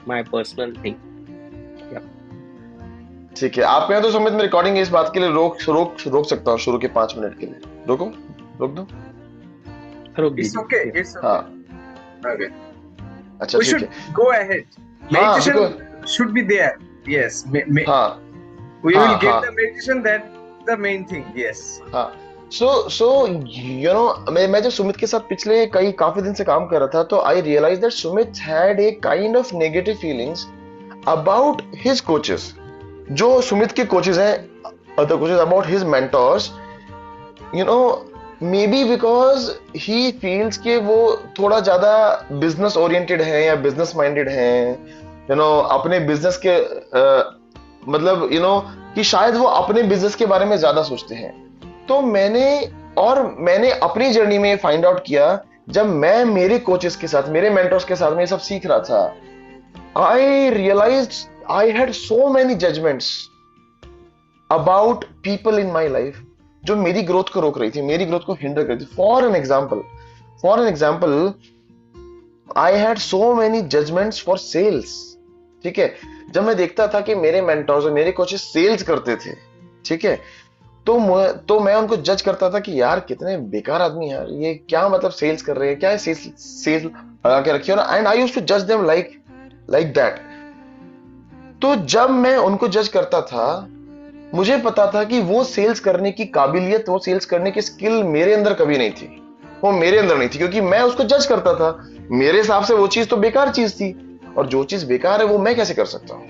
my personal thing. Yep. ठीक है, आप कहें तो सुमित मैं रिकॉर्डिंग इस बात के लिए रोक सकता हूँ शुरू के 5 मिनट के लिए। रोको, रोक दो। रोक It's दीजिए। okay. Yep. It's okay. हाँ, Okay. अच्छा We ठीक should है। go ahead. हाँ Meditation बिल्कुल। should be there. Yes. हाँ We will हाँ get हाँ the meditation. That the main thing. Yes. हाँ। सो मैं जब सुमित के साथ पिछले कई काफी दिन से काम कर रहा था, तो I realise that Sumit had a kind of negative feelings about his coaches. जो सुमित के कोचेस हैं, other coaches, about his mentors, you know, maybe because he feels कि वो थोड़ा ज्यादा बिजनेस ओरिएंटेड है या बिजनेस माइंडेड है, अपने बिजनेस के मतलब कि शायद वो अपने बिजनेस के बारे में ज्यादा सोचते हैं। तो मैंने अपनी जर्नी में फाइंड आउट किया, जब मैं मेरे कोचेस के साथ, मेरे मेंटर्स के साथ में ये सब सीख रहा था, I realise I had so many judgements about people in my life जो मेरी ग्रोथ को रोक रही थी, मेरी ग्रोथ को हिंडर कर रही थी। For an example I had so many judgements for sales. ठीक है, जब मैं देखता था कि मेरे मेंटर्स और मेरे कोचेस सेल्स करते थे, ठीक है, तो मैं उनको जज करता था कि यार कितने बेकार आदमी हैं यार, ये क्या मतलब सेल्स कर रहे हैं, क्या है सेल्स सेल्स लगा के रखी हो ना, एंड आई यूज्ड टू जज देम लाइक लाइक दैट। तो जब मैं उनको जज करता था, मुझे पता था कि वो सेल्स करने की काबिलियत, वो सेल्स करने की स्किल मेरे अंदर कभी नहीं थी, वो मेरे अंदर नहीं थी, क्योंकि मैं उसको जज करता था। मेरे हिसाब से वो चीज तो बेकार चीज थी, और जो चीज बेकार है वो मैं कैसे कर सकता हूं,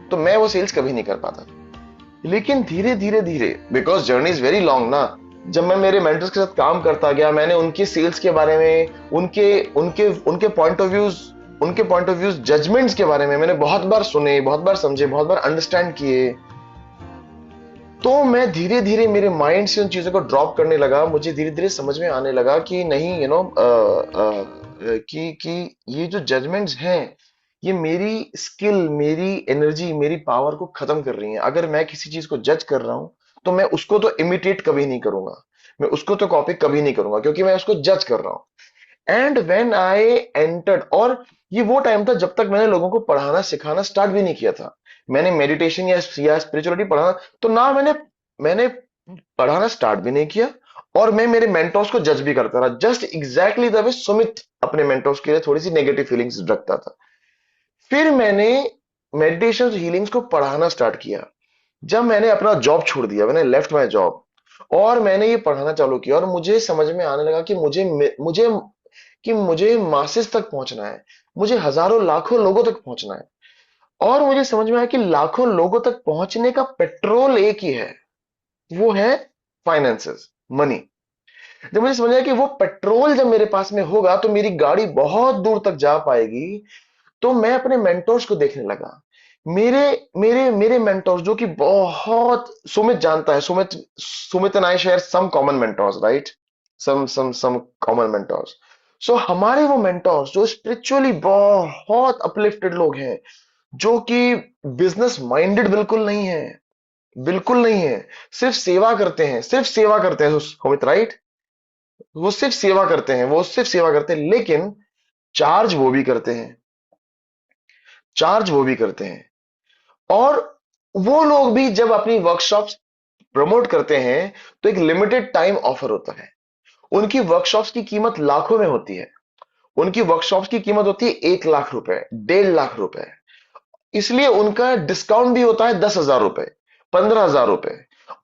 तो मैं वो सेल्स कभी नहीं कर पाता। लेकिन धीरे धीरे धीरे, because journey is very long ना, जब मैं मेरे मेंटर्स के साथ काम करता गया, मैंने उनके सेल्स के बारे में, उनके उनके उनके पॉइंट ऑफ व्यूज जजमेंट्स के बारे में मैंने बहुत बार सुने, बहुत बार समझे, बहुत बार अंडरस्टैंड किए। तो मैं धीरे धीरे मेरे माइंड से उन चीजों को ड्रॉप करने लगा। मुझे धीरे धीरे समझ में आने लगा कि नहीं, कि ये जो जजमेंट्स हैं, ये मेरी स्किल, मेरी एनर्जी, मेरी पावर को खत्म कर रही हैं। अगर मैं किसी चीज को जज कर रहा हूं, तो मैं उसको तो इमिटेट कभी नहीं करूंगा, मैं उसको तो कॉपी कभी नहीं करूंगा, क्योंकि मैं उसको जज कर रहा हूं। एंड व्हेन आई एंटर्ड, और ये वो टाइम था जब तक मैंने लोगों को पढ़ाना सिखाना स्टार्ट भी नहीं किया था। मैंने मेडिटेशन या स्पिरिचुअलिटी पढ़ाना, तो ना मैंने पढ़ाना स्टार्ट भी नहीं किया, और मैं मेरे मेंटोर्स को जज भी करता रहा, just exactly the way Sumit अपने मेंटोर्स के लिए थोड़ी सी नेगेटिव फीलिंग्स रखता था। फिर मैंने मेडिटेशन हीलिंग्स को पढ़ाना स्टार्ट किया। जब मैंने अपना जॉब छोड़ दिया, मैंने लेफ्ट माय जॉब, और मैंने ये पढ़ाना चालू किया, और मुझे समझ में आने लगा कि मुझे मासेस तक पहुंचना है, मुझे हजारों लाखों लोगों तक पहुंचना है। और मुझे समझ में आया कि लाखों लोगों तक पहुंचने का पेट्रोल एक ही है, वो है फाइनेंसेस, मनी। जब मुझे समझ आया कि वो पेट्रोल जब मेरे पास में होगा, तो मेरी गाड़ी बहुत दूर तक जा पाएगी। तो मैं अपने मेंटोर्स को देखने लगा। मेरे मेरे मेरे मेंटोर्स जो कि बहुत, सुमित जानता है, Sumit and I share some common mentors, right, some common mentors. So हमारे वो मेंटोर्स जो स्पिरिचुअली बहुत अपलिफ्टेड लोग हैं, जो कि बिजनेस माइंडेड बिल्कुल नहीं है, बिल्कुल नहीं है, सिर्फ सेवा करते हैं, सिर्फ सेवा करते हैं सुमित, राइट, वो सिर्फ सेवा करते हैं, वो सिर्फ सेवा करते हैं, लेकिन चार्ज वो भी करते हैं, चार्ज वो भी करते हैं। और वो लोग भी जब अपनी वर्कशॉप्स प्रमोट करते हैं, तो एक लिमिटेड टाइम ऑफर होता है। उनकी वर्कशॉप्स की कीमत लाखों में होती है, उनकी वर्कशॉप्स की कीमत होती है 1 लाख रुपए, 1.5 लाख रुपए। इसलिए उनका डिस्काउंट भी होता है 10,000 रुपए, 15,000 रुपए।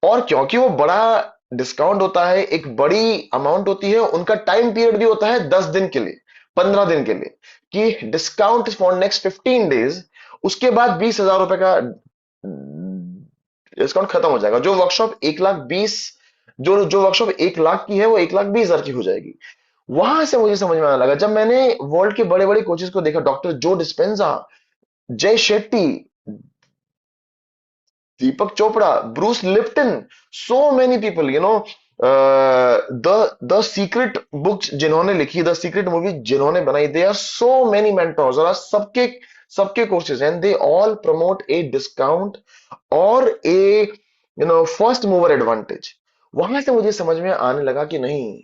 और क्योंकि वो बड़ा डिस्काउंट होता है, एक बड़ी अमाउंट होती है, उनका टाइम पीरियड भी होता है 10 दिन के लिए, 15 दिन के लिए, कि डिस्काउंट फॉर नेक्स्ट 15 डेज। उसके बाद 20,000 रुपए का डिस्काउंट खत्म हो जाएगा। जो वर्कशॉप 1,20,000, जो वर्कशॉप 1 लाख की है, वो 1,20,000 की हो जाएगी। वहां से मुझे समझ में आने लगा, जब मैंने वर्ल्ड के बड़े बड़े कोचेस को देखा, doctor Joe Dispenza, Jay Shetty, Deepak Chopra, Bruce Lipton, so many people, the secret books जिन्होंने लिखी, द सीक्रेट मूवी जिन्होंने बनाई, they are so many mentors, और आज सबके सबके courses, and they all promote a discount or a first mover advantage. वहां से मुझे समझ में आने लगा कि नहीं,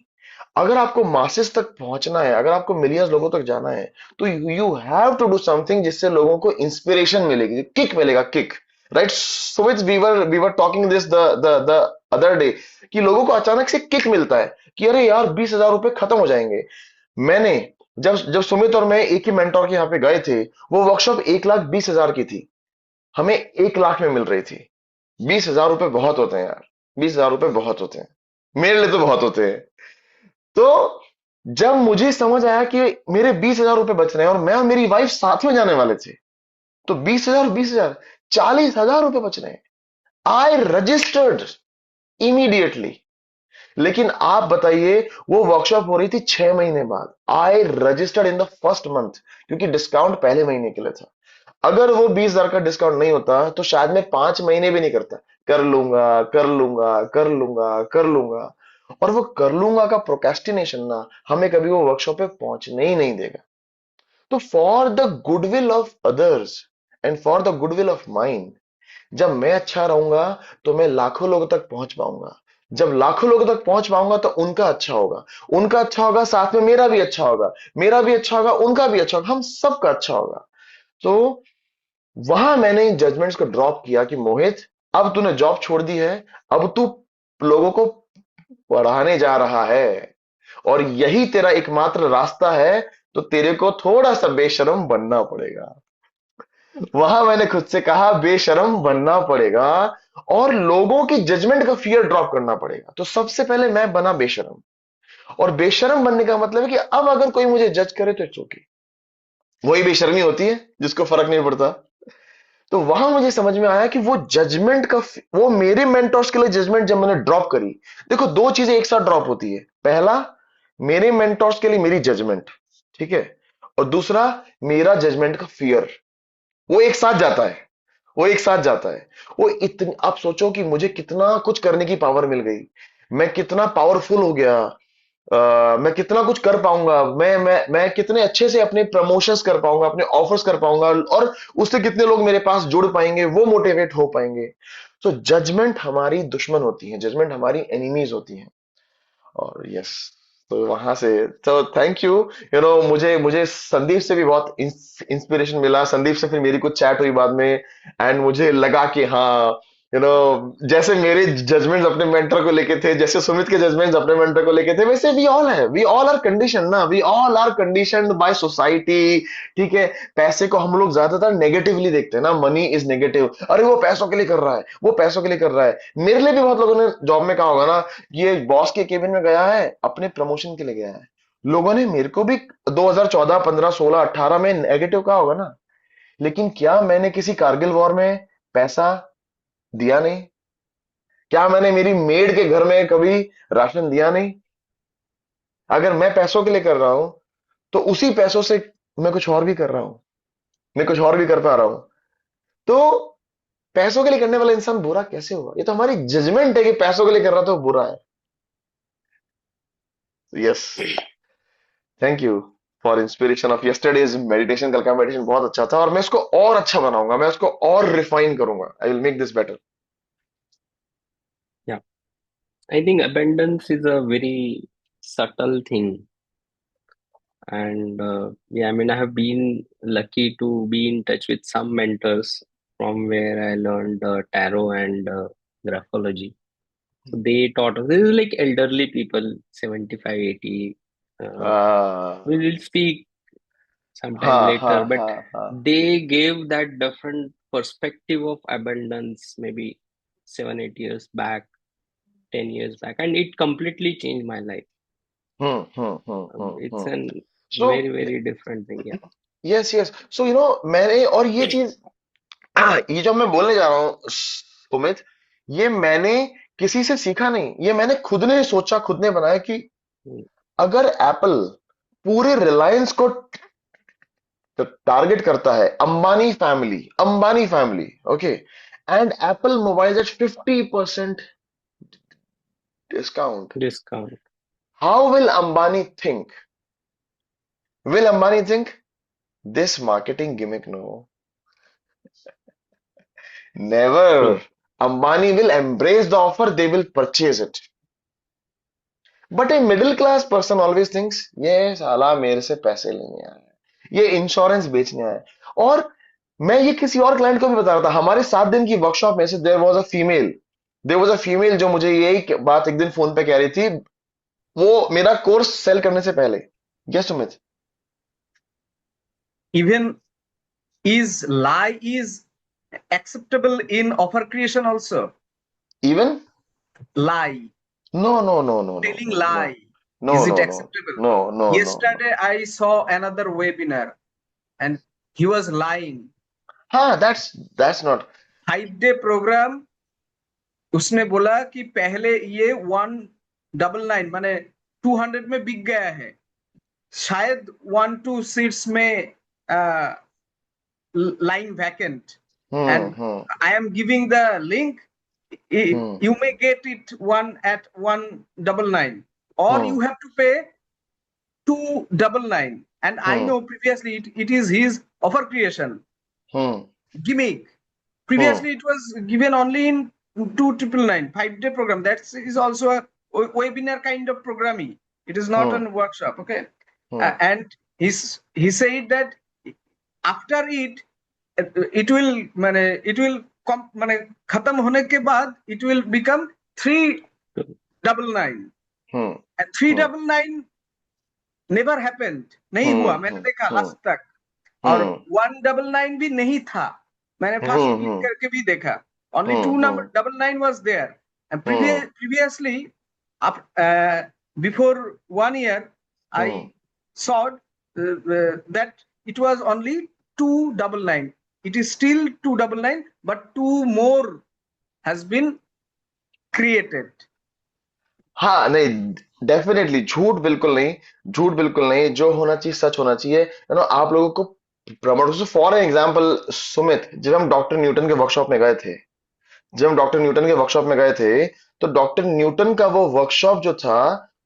अगर आपको मासेस तक पहुंचना है, अगर आपको मिलियंस लोगों तक जाना है, तो you have to do something जिससे लोगों को इंस्पिरेशन मिलेगी, किक मिलेगा, kick. Right, so it's we were talking this the other day, कि लोगों को अचानक से किक मिलता है कि अरे यार 20,000 रुपए खत्म हो जाएंगे। मैंने जब जब सुमित और मैं एक ही मेंटोर के यहाँ पे गए थे, वो वर्कशॉप 1,20,000 की थी, हमें 1 लाख में मिल रही थी। 20,000 रुपए बहुत होते हैं यार, 20,000 रुपए बहुत होते हैं, मेरे लिए तो बहुत होते हैं। तो जब मुझे समझ आया कि मेरे 20,000 रुपए बच रहे हैं और मैं और मेरी वाइफ साथ में जाने वाले थे, तो 20,000, 20,000, 40,000 रुपए बच रहे हैं। आई रजिस्टर्ड इमीडिएटली। लेकिन आप बताइए, वो वर्कशॉप हो रही थी 6 महीने बाद, आई registered in the first month, क्योंकि डिस्काउंट पहले महीने के लिए था। अगर वो 20,000 का डिस्काउंट नहीं होता तो शायद मैं 5 महीने भी नहीं करता। कर लूंगा, कर लूंगा, कर लूंगा, कर लूंगा। और वो कर लूंगा का प्रोक्रेस्टिनेशन ना हमें कभी वो वर्कशॉप पे पहुंचने ही नहीं देगा। तो for the goodwill of others and for the goodwill of mind, जब मैं अच्छा रहूंगा तो मैं लाखों लोगों तक पहुंच पाऊंगा। जब लाखों लोगों तक पहुंच पाऊंगा तो उनका अच्छा होगा, उनका अच्छा होगा, साथ में मेरा भी अच्छा होगा, मेरा भी अच्छा होगा, उनका भी अच्छा होगा, हम सबका अच्छा होगा। तो वहां मैंने इन जजमेंट्स को ड्रॉप किया कि मोहित, अब तूने जॉब छोड़ दी है, अब तू लोगों को पढ़ाने जा रहा है और यही तेरा एकमात्र रास्ता है, तो तेरे को थोड़ा सा बेशर्म बनना पड़ेगा। वहां मैंने खुद से कहा बेशर्म बनना पड़ेगा और लोगों की जजमेंट का फियर ड्रॉप करना पड़ेगा। तो सबसे पहले मैं बना बेशर्म, और बेशर्म बनने का मतलब है कि अब अगर कोई मुझे जज करे तो इट्स ओके। वही बेशर्मी होती है जिसको फर्क नहीं पड़ता। तो वहां मुझे समझ में आया कि वो जजमेंट का, वो मेरे मेंटर्स के लिए जजमेंट जब मैंने ड्रॉप करी, देखो दो चीजें एक साथ ड्रॉप होती है। पहला, मेरे मेंटर्स के लिए मेरी जजमेंट, ठीक है, और दूसरा, मेरा जजमेंट का फियर। वो एक साथ जाता है, वो एक साथ जाता है। वो इतनी, आप सोचो कि मुझे कितना कुछ करने की पावर मिल गई, मैं कितना पावरफुल हो गया। मैं कितना कुछ कर पाऊंगा, मैं कितने अच्छे से अपने प्रमोशंस कर पाऊंगा, अपने ऑफर्स कर पाऊंगा, और उससे कितने लोग मेरे पास जुड़ पाएंगे, वो मोटिवेट हो पाएंगे। तो जजमेंट हमारी दुश्मन होती है, जजमेंट हमारी एनिमीज होती हैं। और यस, तो वहां से, तो थैंक यू। मुझे मुझे संदीप से भी बहुत इंस्पिरेशन मिला, संदीप से फिर मेरी कुछ चैट हुई बाद में, एंड मुझे लगा कि हाँ, जैसे मेरे जजमेंट्स अपने मेंटर को लेके थे, जैसे सुमित के जजमेंट्स अपने मेंटर को लेके थे, वैसे वी ऑल आर कंडीशन ना, we all are conditioned by society. ठीक है, पैसे को हम लोग ज्यादातर नेगेटिवली देखते हैं ना, मनी इज नेगेटिव, अरे वो पैसों के लिए कर रहा है, वो पैसों के लिए कर रहा है। मेरे लिए भी बहुत लोगों ने जॉब में कहा होगा ना, ये बॉस के केबिन में गया है, अपने प्रमोशन के लिए गया है। लोगों ने मेरे को भी 2014, 15, 16, 18 में नेगेटिव कहा होगा ना। लेकिन क्या मैंने किसी कारगिल वॉर में पैसा दिया नहीं? क्या मैंने मेरी मेड के घर में कभी राशन दिया नहीं? अगर मैं पैसों के लिए कर रहा हूं, तो उसी पैसों से मैं कुछ और भी कर रहा हूं, मैं कुछ और भी कर पा रहा हूं। तो पैसों के लिए करने वाला इंसान बुरा कैसे होगा? ये तो हमारी जजमेंट है कि पैसों के लिए कर रहा था वो बुरा है। Yes, thank you for inspiration of yesterday's meditation. कल का मेडिटेशन बहुत अच्छा था, और मैं इसको और अच्छा बनाऊंगा, मैं उसको और रिफाइन करूंगा, आई will make this better. Yeah. I think abundance is a very subtle thing. And yeah, I mean, I have been lucky to be in touch with some mentors from where I learned tarot and graphology. So they taught us, this is like elderly people, 75, 80. We will speak sometime हाँ हाँ later, but हाँ हाँ। they gave that different perspective of abundance maybe 7, 8 years back, 10 years back, and it completely changed my life. It's an so very, very different thing. Yeah. Yes yes, so मैंने, और ये चीज, ये जो मैं बोलने जा रहा हूँ सुमित, ये मैंने किसी से सीखा नहीं, ये मैंने खुद ने सोचा, खुद ने बनाया कि Mm. अगर एप्पल पूरे रिलायंस को टारगेट करता है, Ambani family, okay, and Apple mobile at 50% discount, Discount. How will Ambani think this marketing gimmick? No, True. never. Ambani will embrace the offer, they will purchase it. But a middle class person always thinks ये साला मेरे से पैसे लेने आया है, ये insurance बेचने आया है। और मैं ये किसी और क्लाइंट को भी बता रहा था, हमारे 7 दिन की वर्कशॉप में से देयर वाज अ फीमेल जो मुझे यही बात एक दिन फोन पे कह रही थी, वो मेरा कोर्स सेल करने से पहले। Yes Sumit. Even is lie is acceptable in offer creation also. Even Lie, no no no no no telling no no lie, no is it no no acceptable? No no no no. Yesterday I saw another webinar and he was lying. हाँ, that's not. 5 day program, उसने बोला कि पहले ये 199 माने 200 में बिक गया है, शायद 1-2 सीट्स में lying vacant, and hmm I am giving the link. Hmm You may get it one at 199, or hmm you have to pay 299. And I hmm know previously it is his offer creation hmm gimmick. Hmm Previously it was given only in 2,999 5 day program. That is also a webinar kind of programming. It is not hmm a workshop. Okay. Hmm And he said that after it will माने खत्म होने के बाद it will become 399, hmm and three hmm double nine never happened, नहीं हम्म हुआ, मैंने देखा हम्म आज तक। और हम्म 199 भी नहीं था, मैंने फास्ट क्लिक हम्म करके भी देखा, only two hmm number double nine was there. And hmm previously up, before 1 year I hmm saw that it was only 299. It is still 299, but two more has been created. हाँ नहीं, definitely झूठ बिल्कुल नहीं, झूठ बिल्कुल नहीं, जो होना चाहिए सच होना चाहिए, आप लोगों को प्रमोट। फॉर एग्जाम्पल सुमित, जब हम डॉक्टर न्यूटन के वर्कशॉप में गए थे, तो डॉक्टर न्यूटन का वो वर्कशॉप जो था,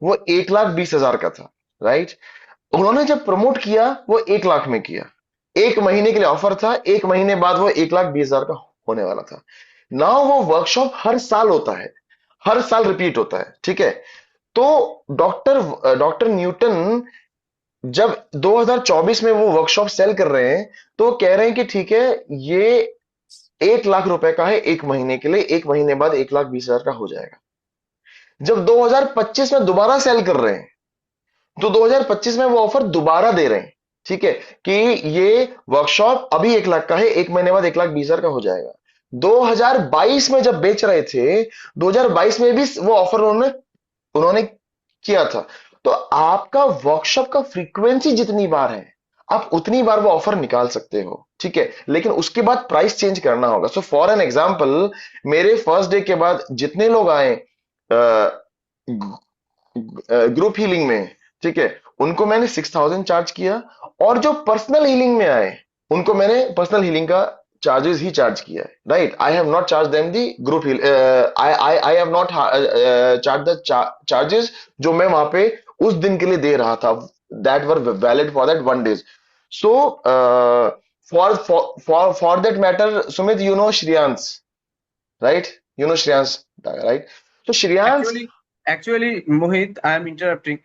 वो 1,20,000 का था, राइट। उन्होंने जब प्रमोट किया, वो 1 लाख में किया। 1 महीने के लिए ऑफर था, 1 महीने बाद वो 1,20,000 का होने वाला था। ना वो वर्कशॉप हर साल होता है, हर साल रिपीट होता है, ठीक है। तो डॉक्टर डॉक्टर न्यूटन जब 2024 में वो वर्कशॉप सेल कर रहे हैं, तो वो कह रहे हैं कि ठीक है, ये 1 लाख रुपए का है 1 महीने के लिए, 1 महीने बाद 1,20,000 का हो जाएगा। जब 2025 में दोबारा सेल कर रहे हैं, तो 2025 में वो ऑफर दोबारा दे रहे हैं, ठीक है, कि ये वर्कशॉप अभी 1 लाख का है, 1 महीने बाद 1,20,000 का हो जाएगा। 2022 में जब बेच रहे थे, 2022 में भी वो ऑफर उन्होंने उन्होंने किया था। तो आपका वर्कशॉप का फ्रीक्वेंसी जितनी बार है, आप उतनी बार वो ऑफर निकाल सकते हो, ठीक है, लेकिन उसके बाद प्राइस चेंज करना होगा। सो फॉर एन एग्जाम्पल, मेरे फर्स्ट डे के बाद जितने लोग आए ग्रुप हीलिंग में, ठीक है, उनको मैंने 6,000 चार्ज किया। और जो पर्सनल हीलिंग में आए, उनको मैंने पर्सनल हीलिंग का चार्जेस ही चार्ज किया है, right. I have not charge them the group heal, I have not charge the charges जो मैं वहां पे उस दिन के लिए दे रहा था, that were valid for that 1 days. So for that matter Sumit, you know Shreyansh, right, you know Shreyansh, right. तो Shreyansh, Actually, Mohit, I am interrupting.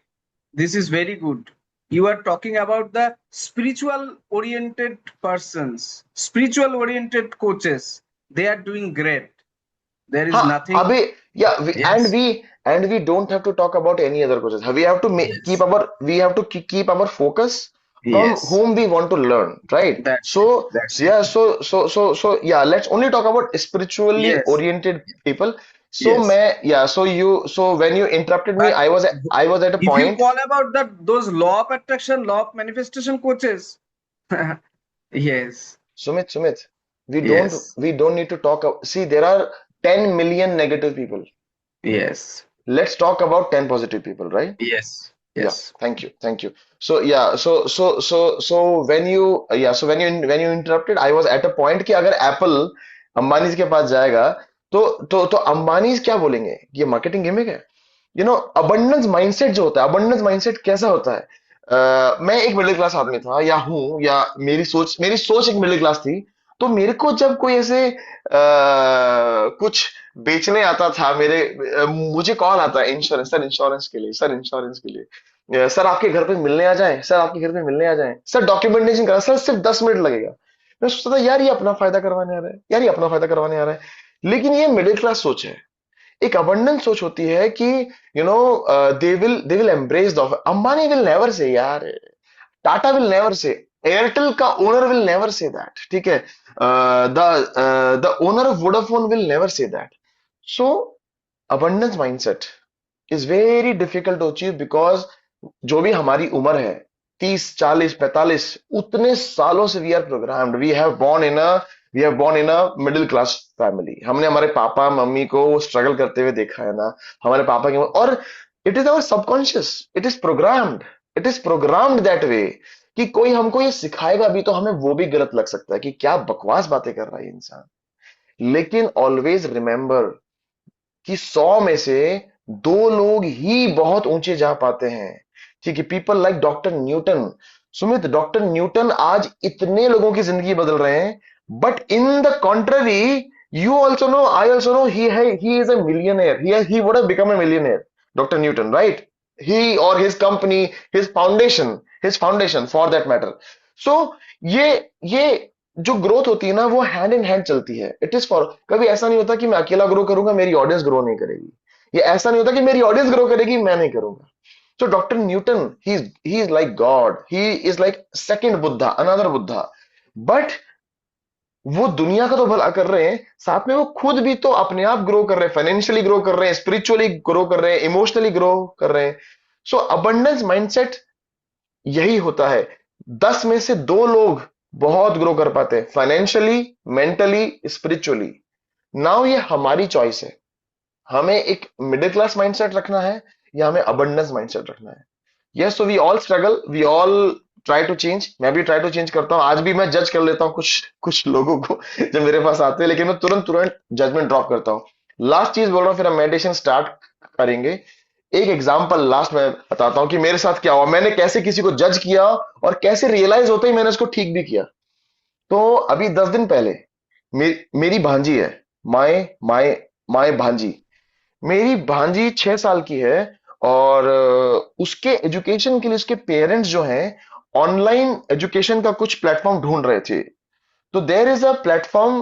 This is very good. You are talking about the spiritual oriented persons, spiritual oriented coaches. They are doing great. There is हाँ, nothing. अभी, या Yes. and we don't have to talk about any other coaches. We have to Yes. keep our focus from Yes. whom we want to learn, right? That's it. So That's it. yeah, so yeah, let's only talk about spiritually Yes. oriented people. So Yes. so when you interrupted me, But I was at a if you point. call about those law of attraction, law of manifestation coaches, yes, Sumit, yes, we don't need to talk. See, there are 10 million negative people. yes, Let's talk about 10 positive people, right? yes, Yeah, yes. thank you. So yeah, so when you when you interrupted, I was at a point कि अगर Apple Ambani के पास जाएगा, तो अंबानी क्या बोलेंगे, ये marketing gimmick है। Abundance mindset जो होता है, अबंडेंस माइंडसेट कैसा होता है। मैं एक मिडिल क्लास आदमी था, या हूँ, या मेरी सोच एक मिडिल क्लास थी। तो मेरे को जब कोई ऐसे कुछ बेचने आता था मुझे कॉल आता है इंश्योरेंस, सर इंश्योरेंस के लिए, सर इंश्योरेंस के लिए, सर आपके घर पे मिलने आ जाएं, सर आपके घर पे मिलने आ जाएं, सर डॉक्यूमेंटेशन करा, सर सिर्फ 10 मिनट लगेगा। मैं सोचता था यार ये अपना फायदा करवाने आ रहा है, यार ये अपना फायदा करवाने आ रहा है। लेकिन ये मिडिल क्लास सोच है। एक अबंडेंस सोच होती है कि they will embrace the offer. Ambani will never say यार, Tata will never say, Airtel का owner will never say that, ठीक है, the owner of Vodafone will never say that. So abundance mindset is very difficult to achieve, because जो भी हमारी उम्र है, 30, 40, 45, उतने सालों से we are programmed, we have born in a middle class family. हमने हमारे पापा मम्मी को स्ट्रगल करते हुए देखा है ना, हमारे पापा की, और it is our subconscious, it is programmed that way, कि कोई हमको ये सिखाएगा भी तो हमें वो भी गलत लग सकता है कि क्या बकवास बातें कर रहा है ये इंसान। लेकिन ऑलवेज रिमेंबर कि 100 में से 2 लोग ही बहुत ऊंचे जा पाते हैं। ठीक है, people like doctor Newton. Sumit, doctor Newton आज इतने लोगों की जिंदगी बदल रहे हैं, but in the contrary, you also know, I also know, he is a millionaire, he would have become a millionaire, doctor Newton, right? He और his company, his foundation for that matter. So ये ये जो growth होती है ना, वो hand in hand चलती है। इट इज फॉर, कभी ऐसा नहीं होता कि मैं अकेला ग्रो करूंगा मेरी ऑडियंस ग्रो नहीं करेगी, ये ऐसा नहीं होता कि मेरी ऑडियंस ग्रो करेगी मैं नहीं करूंगा। So Dr. Newton, he is like God. He is like second Buddha, another Buddha. But वो दुनिया का तो भला कर रहे हैं, साथ में वो खुद भी तो अपने आप ग्रो कर रहे हैं, फाइनेंशियली ग्रो कर रहे हैं, स्पिरिचुअली ग्रो कर रहे हैं, इमोशनली ग्रो कर रहे हैं। सो अबंडेंस माइंडसेट यही होता है। 10 में से 2 लोग बहुत ग्रो कर पाते हैं, फाइनेंशियली, मेंटली, स्पिरिचुअली। नाउ ये हमारी चॉइस है, हमें एक मिडिल क्लास माइंडसेट रखना है या हमें अबंडेंस माइंडसेट रखना है। Yes, so we all struggle, we all try to change. मैं भी ट्राई टू चेंज करता हूँ, आज भी मैं जज कर लेता हूँ कुछ कुछ लोगों को जब मेरे पास आते हैं, लेकिन मैं तुरंत तुरंत जजमेंट ड्रॉप करता हूँ। लास्ट चीज बोल रहा हूँ, फिर हम मेडिटेशन स्टार्ट करेंगे। एक एग्जांपल लास्ट में बताता हूँ कि मेरे साथ क्या हुआ, मैंने कैसे किसी को जज किया और कैसे रियलाइज होते ही मैंने उसको ठीक भी किया। तो अभी 10 दिन पहले मेरी भांजी है, माए माए माए भांजी, मेरी भांजी 6 साल की है, और उसके एजुकेशन के लिए उसके पेरेंट्स जो हैं ऑनलाइन एजुकेशन का कुछ प्लेटफॉर्म ढूंढ रहे थे। तो देयर इज अ प्लेटफॉर्म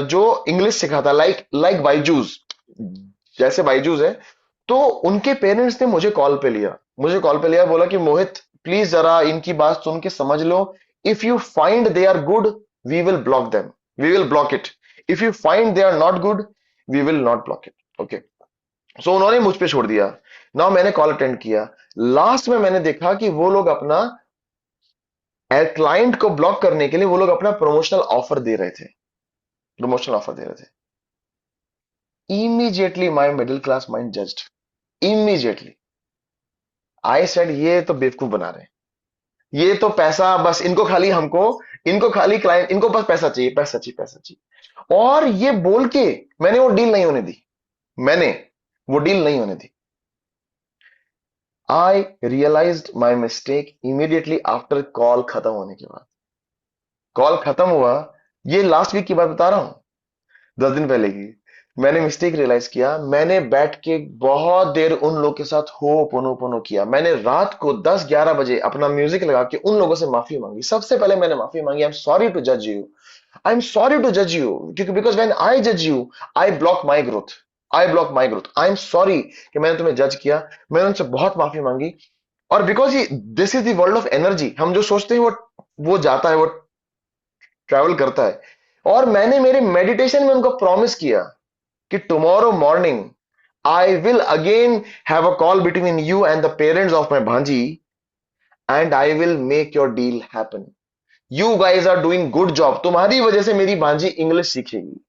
जो इंग्लिश सिखाता, लाइक लाइक बाइजूस, जैसे बाइजूस है। तो उनके पेरेंट्स ने मुझे कॉल पे लिया, बोला कि मोहित प्लीज जरा इनकी बात सुन के समझ लो, if you find they are good we will block them, we will block it, if you find they are not good we will not block it. Okay, so उन्होंने मुझ पे छोड़ दिया। नाउ मैंने कॉल अटेंड किया, last में मैंने देखा कि वो लोग अपना क्लाइंट को ब्लॉक करने के लिए वो लोग अपना प्रमोशनल ऑफर दे रहे थे। Immediately my middle class mind judged, immediately I said ये तो बेवकूफ बना रहे हैं, ये तो पैसा बस इनको खाली क्लाइंट, इनको बस पैसा चाहिए, पैसा चाहिए, पैसा चाहिए। और ये बोल के मैंने वो डील नहीं होने दी, मैंने वो डील नहीं होने दी। I realised my mistake immediately after call खत्म होने के बाद। कॉल खत्म हुआ, ये लास्ट वीक की बात बता रहा हूं, 10 दिन पहले की। मैंने मिस्टेक रियलाइज किया, मैंने बैठ के बहुत देर उन लोगों के साथ हो पोनो पोनो किया। मैंने रात को 10-11 बजे अपना म्यूजिक लगा के उन लोगों से माफी मांगी। सबसे पहले मैंने माफी मांगी, आई एम सॉरी टू जज you, I am sorry to जज यू, क्योंकि बिकॉज व्हेन आई जज you I block my growth, I am sorry कि मैंने तुम्हें जज किया। मैंने उनसे बहुत माफी मांगी। और बिकॉज ये this is the world of energy, हम जो सोचते हैं वो जाता है, वो ट्रैवल करता है। और मैंने मेरे मेडिटेशन में उनको प्रॉमिस किया कि tomorrow morning I will again have a call between you and the parents of my भांजी and I will make your deal happen. You guys are doing good job, तुम्हारी वजह से मेरी भांजी इंग्लिश सीखेगी,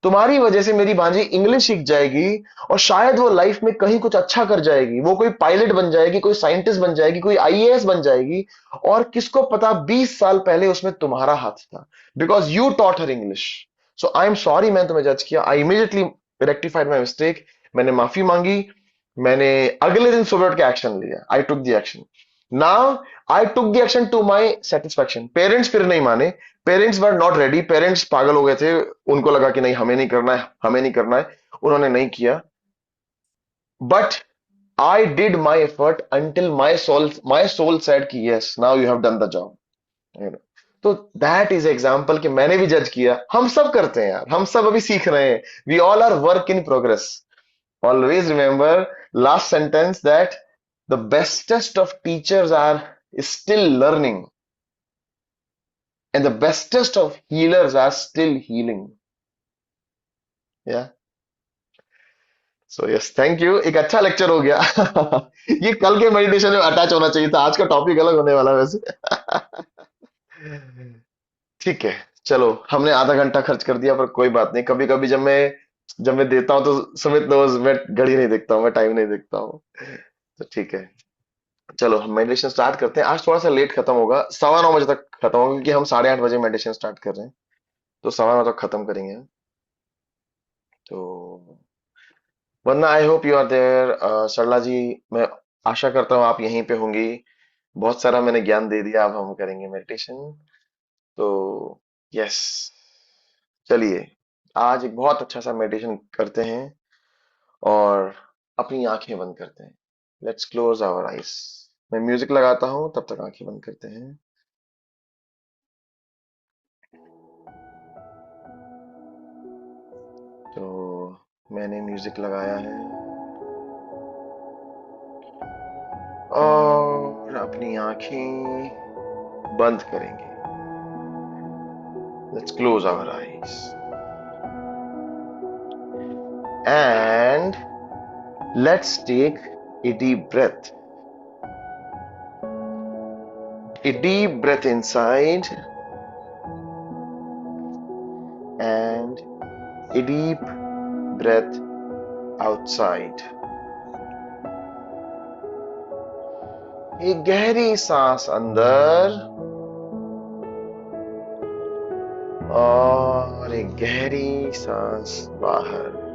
तुम्हारी वजह से मेरी भांजी इंग्लिश सीख जाएगी, और शायद वो लाइफ में कहीं कुछ अच्छा कर जाएगी, वो कोई पायलट बन जाएगी, कोई साइंटिस्ट बन जाएगी, कोई आईएएस बन जाएगी। और किसको पता 20 साल पहले उसमें तुम्हारा हाथ था, because you taught her English. So I am sorry, मैंने तुम्हें जज किया। I immediately rectified my mistake, मैंने माफी मांगी। मैंने अगले दिन सुबह उठ के एक्शन लिया, I took the action. Now I took the action to my satisfaction. Parents फिर नहीं माने, parents were not ready, parents पागल हो गए थे, उनको लगा कि नहीं हमें नहीं करना है, हमें नहीं करना है, उन्होंने नहीं किया। But I did my effort until my soul said कि yes now you have done the job. तो दैट इज एग्जाम्पल कि मैंने भी जज किया। हम सब करते हैं यार, हम सब अभी सीख रहे हैं। We all are work in progress. Always remember last sentence that the bestest of teachers are still learning and the bestest of healers are still healing. Yeah. So yes, thank you. एक अच्छा lecture हो गया। ये कल के meditation में attach होना चाहिए था, आज का टॉपिक अलग होने वाला है वैसे। ठीक है, चलो हमने आधा घंटा खर्च कर दिया, पर कोई बात नहीं। कभी कभी जब मैं देता हूँ तो सुमित नोज, मैं घड़ी नहीं देखता हूँ, मैं टाइम नहीं देखता हूँ। तो ठीक है, चलो हम मेडिटेशन स्टार्ट करते हैं। आज थोड़ा सा लेट खत्म होगा, 9:15 बजे तक खत्म होगा, क्योंकि हम 8:30 बजे मेडिटेशन स्टार्ट कर रहे हैं, तो 9:15 तक खत्म करेंगे। तो वरना I hope you are there. Sarla ji, मैं आशा करता हूँ आप यहीं पे होंगी। बहुत सारा मैंने ज्ञान दे दिया, अब हम करेंगे मेडिटेशन। तो यस, चलिए आज एक बहुत अच्छा सा मेडिटेशन करते हैं और अपनी आंखें बंद करते हैं। Let's close our eyes. मैं म्यूजिक लगाता हूँ, तब तक आंखें बंद करते हैं। तो मैंने म्यूजिक लगाया है और अपनी आंखें बंद करेंगे। Let's close our eyes and let's take a deep breath. A deep breath inside and a deep breath outside. एक गहरी सांस अंदर और एक गहरी सांस बाहर।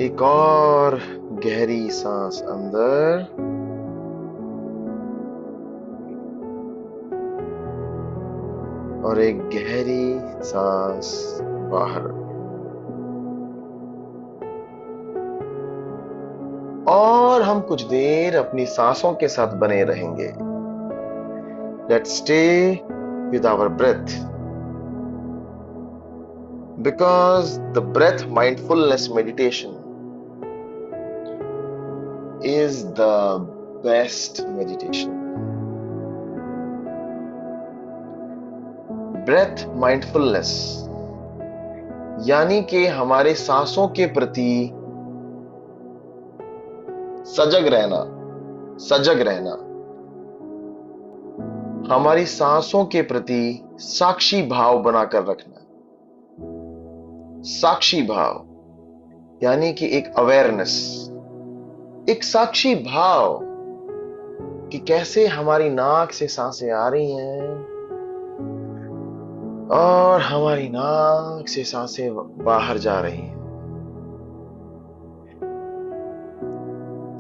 एक और गहरी सांस अंदर और एक गहरी सांस बाहर। और हम कुछ देर अपनी सांसों के साथ बने रहेंगे। Let's stay with our breath, because the breath mindfulness meditation is the best meditation. Breath mindfulness यानी कि हमारे सांसों के प्रति सजग रहना, हमारी सांसों के प्रति साक्षी भाव बनाकर रखना। साक्षी भाव यानी कि एक अवेयरनेस, एक साक्षी भाव कि कैसे हमारी नाक से सांसें आ रही हैं और हमारी नाक से सांसें बाहर जा रही हैं।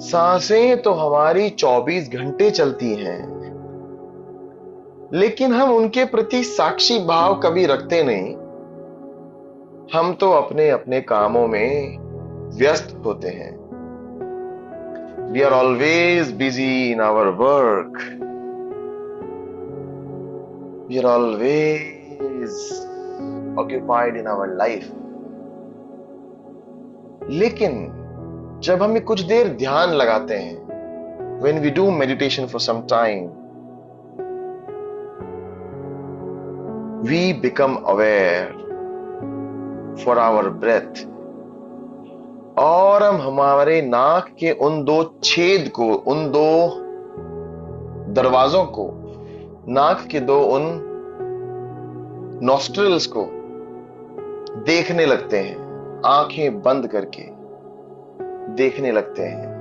सांसें तो हमारी 24 घंटे चलती हैं, लेकिन हम उनके प्रति साक्षी भाव कभी रखते नहीं। हम तो अपने अपने कामों में व्यस्त होते हैं। We are always busy in our work. We are always occupied in our life. लेकिन जब हम कुछ देर ध्यान लगाते हैं, when we do meditation for some time, we become aware for our breath. और हम हमारे नाक के उन दो छेद को, उन दो दरवाजों को, नाक के दो उन नॉस्ट्रिल्स को देखने लगते हैं। आंखें बंद करके देखने लगते हैं।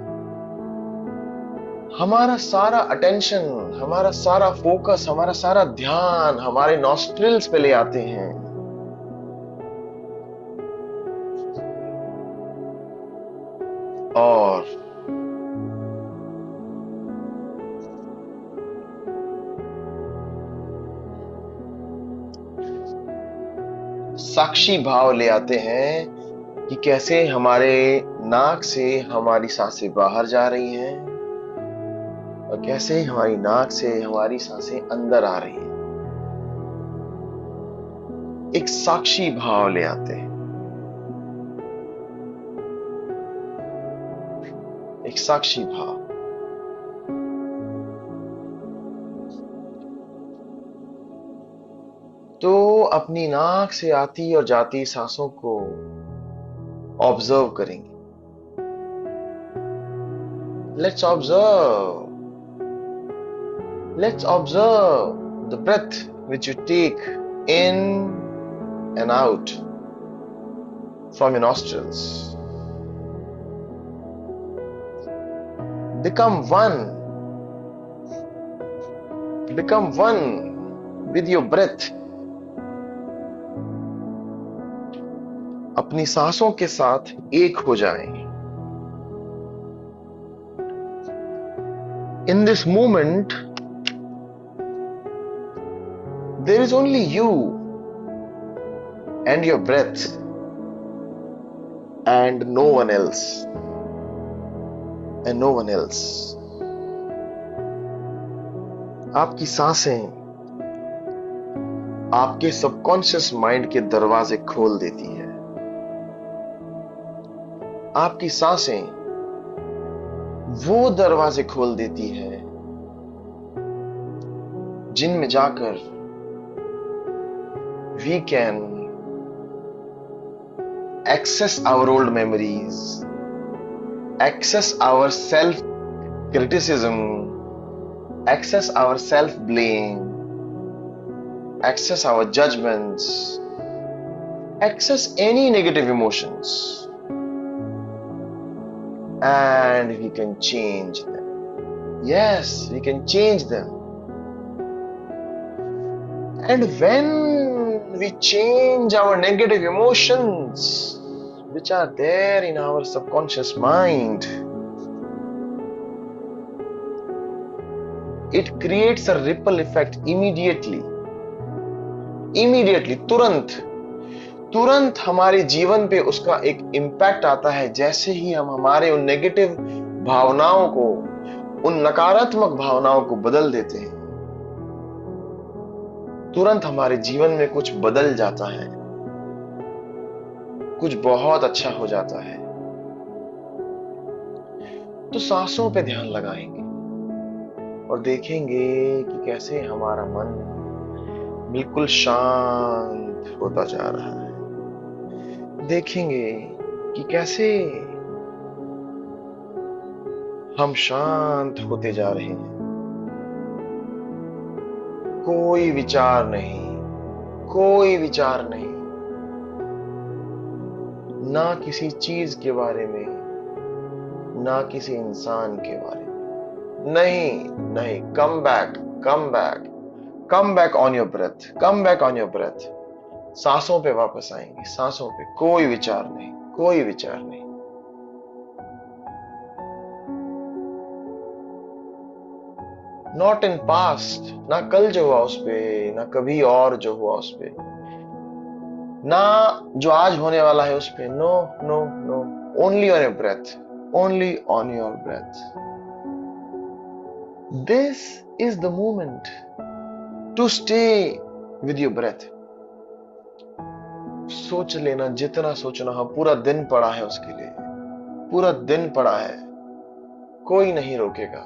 हमारा सारा अटेंशन, हमारा सारा फोकस, हमारा सारा ध्यान हमारे नॉस्ट्रिल्स पे ले आते हैं। और साक्षी भाव ले आते हैं कि कैसे हमारे नाक से हमारी सांसें बाहर जा रही हैं और कैसे हमारी नाक से हमारी सांसें अंदर आ रही हैं। एक साक्षी भाव ले आते हैं, एक साक्षी भाव। तो अपनी नाक से आती और जाती सांसों को ऑब्जर्व करेंगे। Let's observe, let's observe the breath which you take in and out from your nostrils. Become one with your breath. अपनी सांसों के साथ एक हो जाएं। In this moment, there is only you and your breath and no one else. And no one else. आपकी सांसें आपके सबकॉन्शियस माइंड के दरवाजे खोल देती है। आपकी सांसें वो दरवाजे खोल देती है जिनमें जाकर we can access our old memories, access our self criticism, access our self blame, access our judgments, access any negative emotions, and we can change them. Yes, we can change them. And when we change our negative emotions which are there in our subconscious mind, it creates a ripple effect immediately, तुरंत हमारे जीवन पे उसका एक impact आता है। जैसे ही हम हमारे उन नेगेटिव भावनाओं को, उन नकारात्मक भावनाओं को बदल देते हैं, तुरंत हमारे जीवन में कुछ बदल जाता है, कुछ बहुत अच्छा हो जाता है। तो सांसों पे ध्यान लगाएंगे और देखेंगे कि कैसे हमारा मन बिल्कुल शांत होता जा रहा है। देखेंगे कि कैसे हम शांत होते जा रहे हैं। कोई विचार नहीं, कोई विचार नहीं, ना किसी चीज के बारे में, ना किसी इंसान के बारे में। नहीं, come back on your breath, come back on your breath. सांसों पे वापस आएंगे, सांसों पे। कोई विचार नहीं, कोई विचार नहीं। नॉट इन पास्ट, ना कल जो हुआ उस पे, ना कभी और जो हुआ उस पे, ना जो आज होने वाला है उस पे। No, only on your breath, only on your breath. This is the moment to stay with your breath. सोच लेना जितना सोचना हो, पूरा दिन पड़ा है उसके लिए, पूरा दिन पड़ा है, कोई नहीं रोकेगा।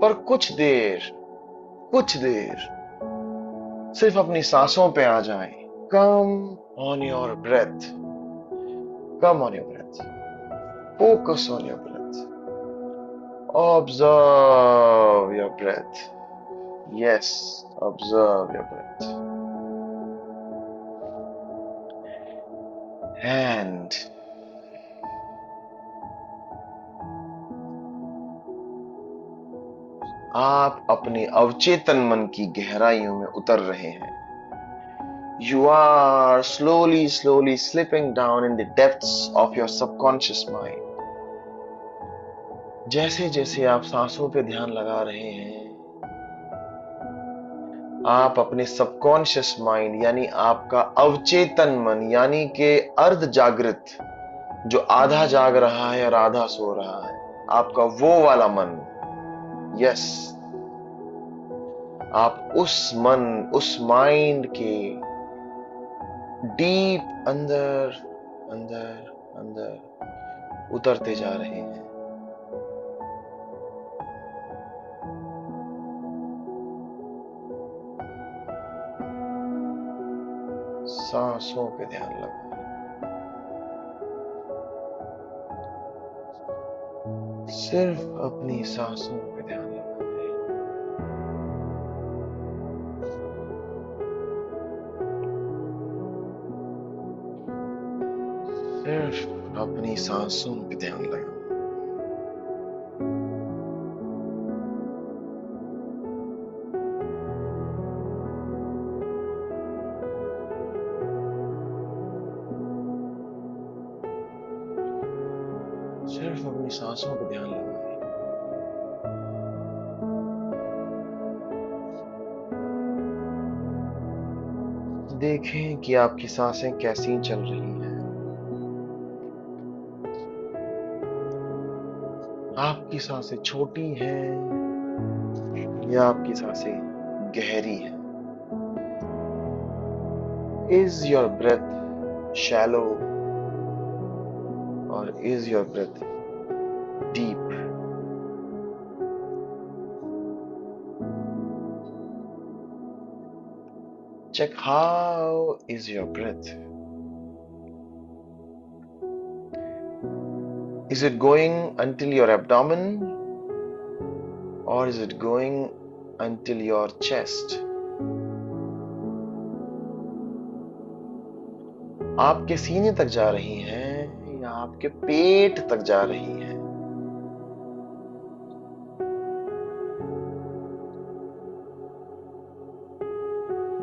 पर कुछ देर सिर्फ अपनी सांसों पे आ जाएं। Come on your breath, come on your breath, focus on your breath, observe your breath. Yes, observe your breath. And आप अपने अवचेतन मन की गहराइयों में उतर रहे हैं। You are slowly slipping down in the depths of your subconscious mind. जैसे जैसे आप सांसों पे ध्यान लगा रहे हैं, आप अपने सबकॉन्शियस माइंड यानी आपका अवचेतन मन यानी कि अर्ध जागृत, जो आधा जाग रहा है और आधा सो रहा है, आपका वो वाला मन, यस, आप उस माइंड के डीप अंदर अंदर अंदर उतरते जा रहे हैं। सांसों पे ध्यान लगाएं, सिर्फ अपनी सांसों पे ध्यान लगाएं। सिर्फ अपनी सांसों पे ध्यान लगाएं। सिर्फ अपनी सांसों पे ध्यान लगाएं। देखें कि आपकी सांसें कैसी चल रही हैं। आपकी सांसें छोटी हैं या आपकी सांसें गहरी हैं? Is your breath shallow or is your breath deep? Check how is your breath. Is it going until your abdomen or is it going until your chest? आपके सीने तक जा रही हैं या आपके पेट तक जा रही हैं?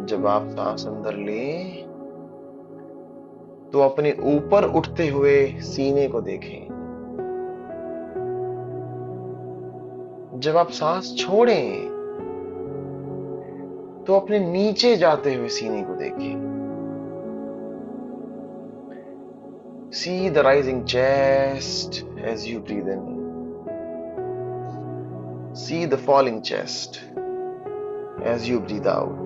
जब आप सांस अंदर लें तो अपने ऊपर उठते हुए सीने को देखें। जब आप सांस छोड़ें तो अपने नीचे जाते हुए सीने को देखें। See the rising chest as you breathe in. See the falling chest as you breathe out.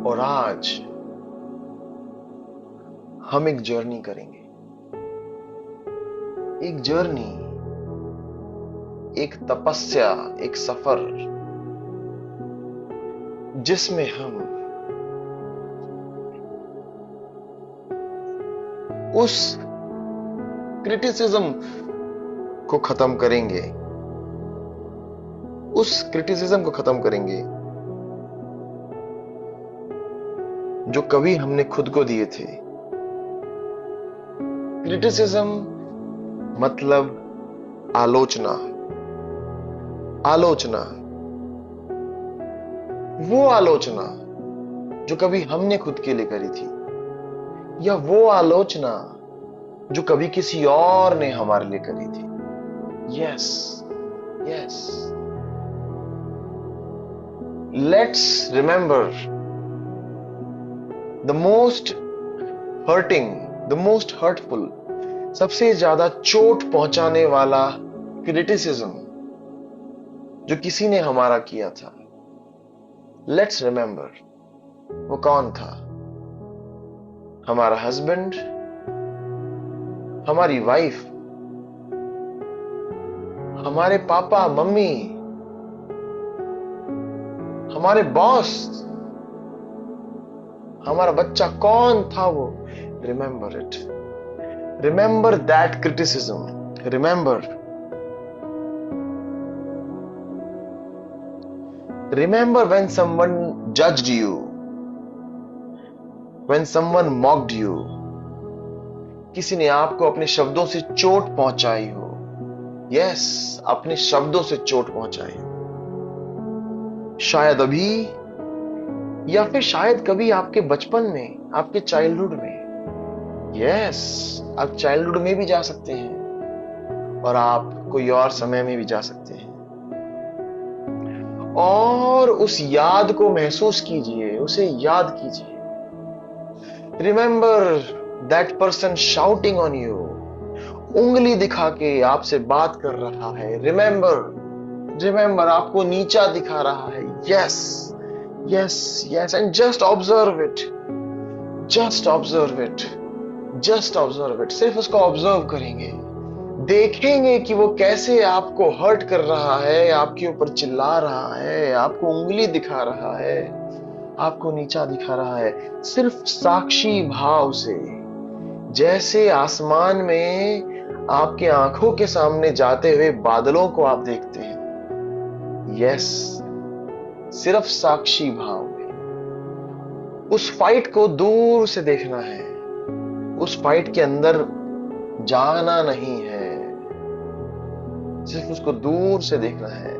और आज हम एक जर्नी करेंगे। एक जर्नी, एक तपस्या, एक सफर, जिसमें हम उस क्रिटिसिज्म को खत्म करेंगे, उस क्रिटिसिज्म को खत्म करेंगे जो कभी हमने खुद को दिए थे। क्रिटिसिज्म मतलब आलोचना। आलोचना, वो आलोचना जो कभी हमने खुद के लिए करी थी, या वो आलोचना जो कभी किसी और ने हमारे लिए करी थी। Yes, yes, let's remember the most hurting, the most hurtful, सबसे ज्यादा चोट पहुंचाने वाला क्रिटिसिज्म जो किसी ने हमारा किया था। लेट्स रिमेंबर वो कौन था? हमारा हस्बैंड, हमारी वाइफ, हमारे पापा मम्मी, हमारे बॉस, हमारा बच्चा, कौन था वो? Remember it, remember that criticism, remember when someone judged you, when someone mocked you, किसी ने आपको अपने शब्दों से चोट पहुंचाई हो। यस, अपने शब्दों से चोट पहुंचाई हो। शायद अभी या फिर शायद कभी आपके बचपन में, आपके चाइल्डहुड में, यस, आप चाइल्डहुड में भी जा सकते हैं और आप कोई और समय में भी जा सकते हैं और उस याद को महसूस कीजिए, उसे याद कीजिए। Remember that person shouting on you, उंगली दिखा के आपसे बात कर रहा है। रिमेंबर आपको नीचा दिखा रहा है। Yes yes yes, and just observe it, just observe it, just observe it. सिर्फ उसको ऑब्जर्व करेंगे, देखेंगे कि वो कैसे आपको हर्ट कर रहा है, आपके ऊपर चिल्ला रहा है, आपको उंगली दिखा रहा है, आपको नीचा दिखा रहा है। सिर्फ साक्षी भाव से, जैसे आसमान में आपके आंखों के सामने जाते हुए बादलों को आप देखते हैं। यस, सिर्फ साक्षी भाव में उस फाइट को दूर से देखना है, उस फाइट के अंदर जाना नहीं है, सिर्फ उसको दूर से देखना है।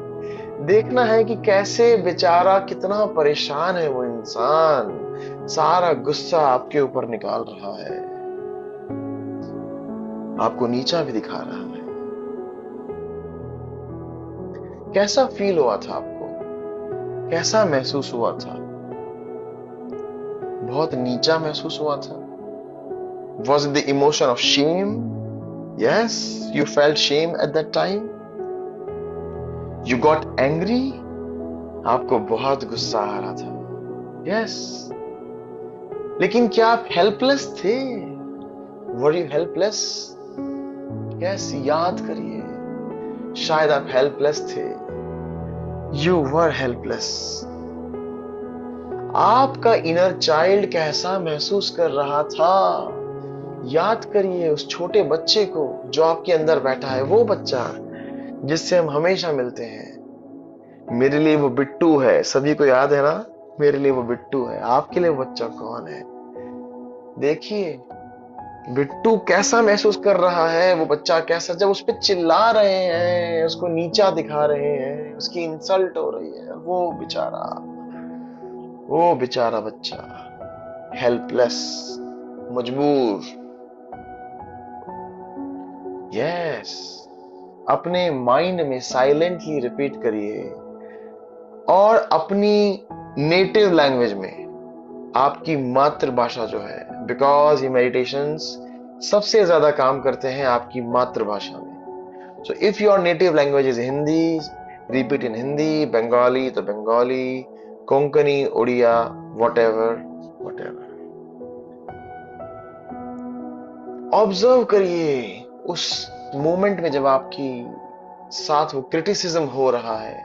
देखना है कि कैसे बेचारा, कितना परेशान है वो इंसान, सारा गुस्सा आपके ऊपर निकाल रहा है, आपको नीचा भी दिखा रहा है। कैसा फील हुआ था आपको, कैसा महसूस हुआ था? बहुत नीचा महसूस हुआ था? Was it the emotion of shame? Yes, you felt shame at that time. You got angry. आपको बहुत गुस्सा आ रहा था। Yes. लेकिन क्या आप हेल्पलेस थे? Were you helpless? Yes, याद करिए, शायद आप हेल्पलेस थे। You were helpless. आपका इनर चाइल्ड कैसा महसूस कर रहा था? याद करिए उस छोटे बच्चे को जो आपके अंदर बैठा है, वो बच्चा जिससे हम हमेशा मिलते हैं। मेरे लिए वो बिट्टू है, सभी को याद है ना? मेरे लिए वो बिट्टू है। आपके लिए वो बच्चा कौन है? देखिए बिट्टू कैसा महसूस कर रहा है, वो बच्चा कैसा, जब उस पर चिल्ला रहे हैं, उसको नीचा दिखा रहे हैं, उसकी इंसल्ट हो रही है, वो बेचारा बच्चा हेल्पलेस, मजबूर। यस, अपने माइंड में साइलेंटली रिपीट करिए और अपनी नेटिव लैंग्वेज में, आपकी मातृभाषा जो है, बिकॉज ये मेडिटेशंस सबसे ज्यादा काम करते हैं आपकी मातृभाषा में। So if your native language is Hindi, repeat in Hindi, Bengali तो बंगाली, कोंकणी, उड़िया, whatever. ऑब्जर्व करिए उस मोमेंट में जब आपकी साथ वो क्रिटिसिज्म हो रहा है,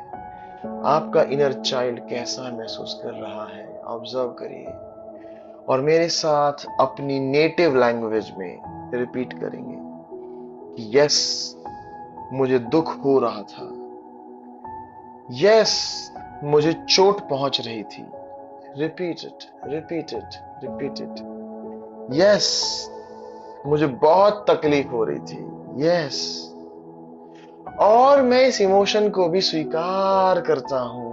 आपका इनर चाइल्ड कैसा महसूस कर रहा है। ऑब्जर्व करिए और मेरे साथ अपनी नेटिव लैंग्वेज में रिपीट करेंगे कि यस, मुझे दुख हो रहा था, यस, मुझे चोट पहुंच रही थी। Repeat it, repeat it, repeat it. Yes, मुझे बहुत तकलीफ हो रही थी। यस, और मैं इस इमोशन को भी स्वीकार करता हूं,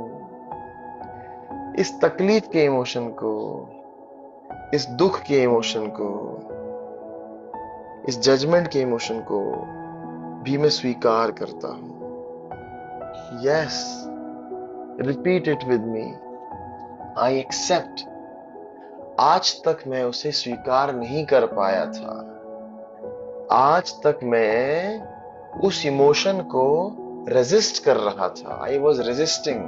इस तकलीफ के इमोशन को, इस दुख के इमोशन को, इस जजमेंट के इमोशन को भी मैं स्वीकार करता हूं। Yes, repeat it with me, I accept. आज तक मैं उसे स्वीकार नहीं कर पाया था, आज तक मैं उस इमोशन को रेजिस्ट कर रहा था, I was resisting,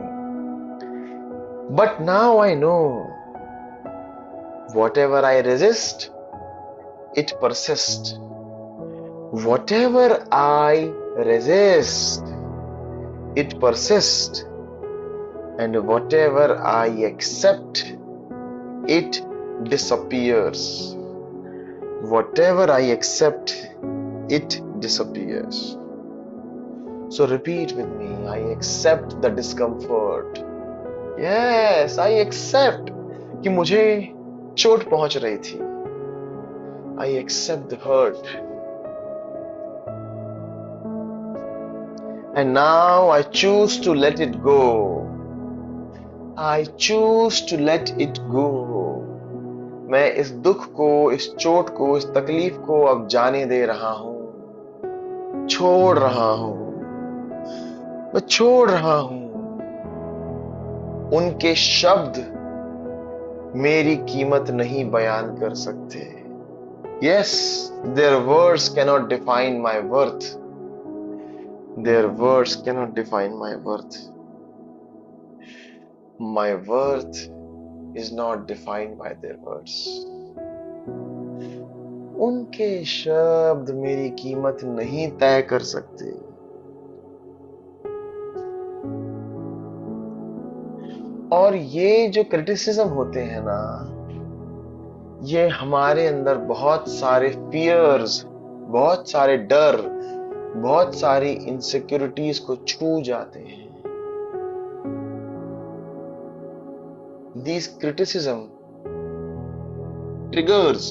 but now I know whatever I resist, it persists. Whatever I resist, it persists. And whatever I accept, it disappears. Whatever I accept, it disappears. So repeat with me, I accept the discomfort. Yes, I accept कि मुझे चोट पहुंच रही थी। I accept the hurt. And now I choose to let it go. I choose to let it go. मैं इस दुख को, इस चोट को, इस तकलीफ को अब जाने दे रहा हूं, छोड़ रहा हूं, मैं छोड़ रहा हूं। उनके शब्द मेरी कीमत नहीं बयान कर सकते। Yes, their words cannot define my worth. Their words cannot define my worth. My worth is not defined by their words. उनके शब्द मेरी कीमत नहीं तय कर सकते। और ये जो क्रिटिसिज्म होते हैं ना, ये हमारे अंदर बहुत सारे फियर्स, बहुत सारे डर, बहुत सारी इनसिक्योरिटीज को छू जाते हैं। These criticism triggers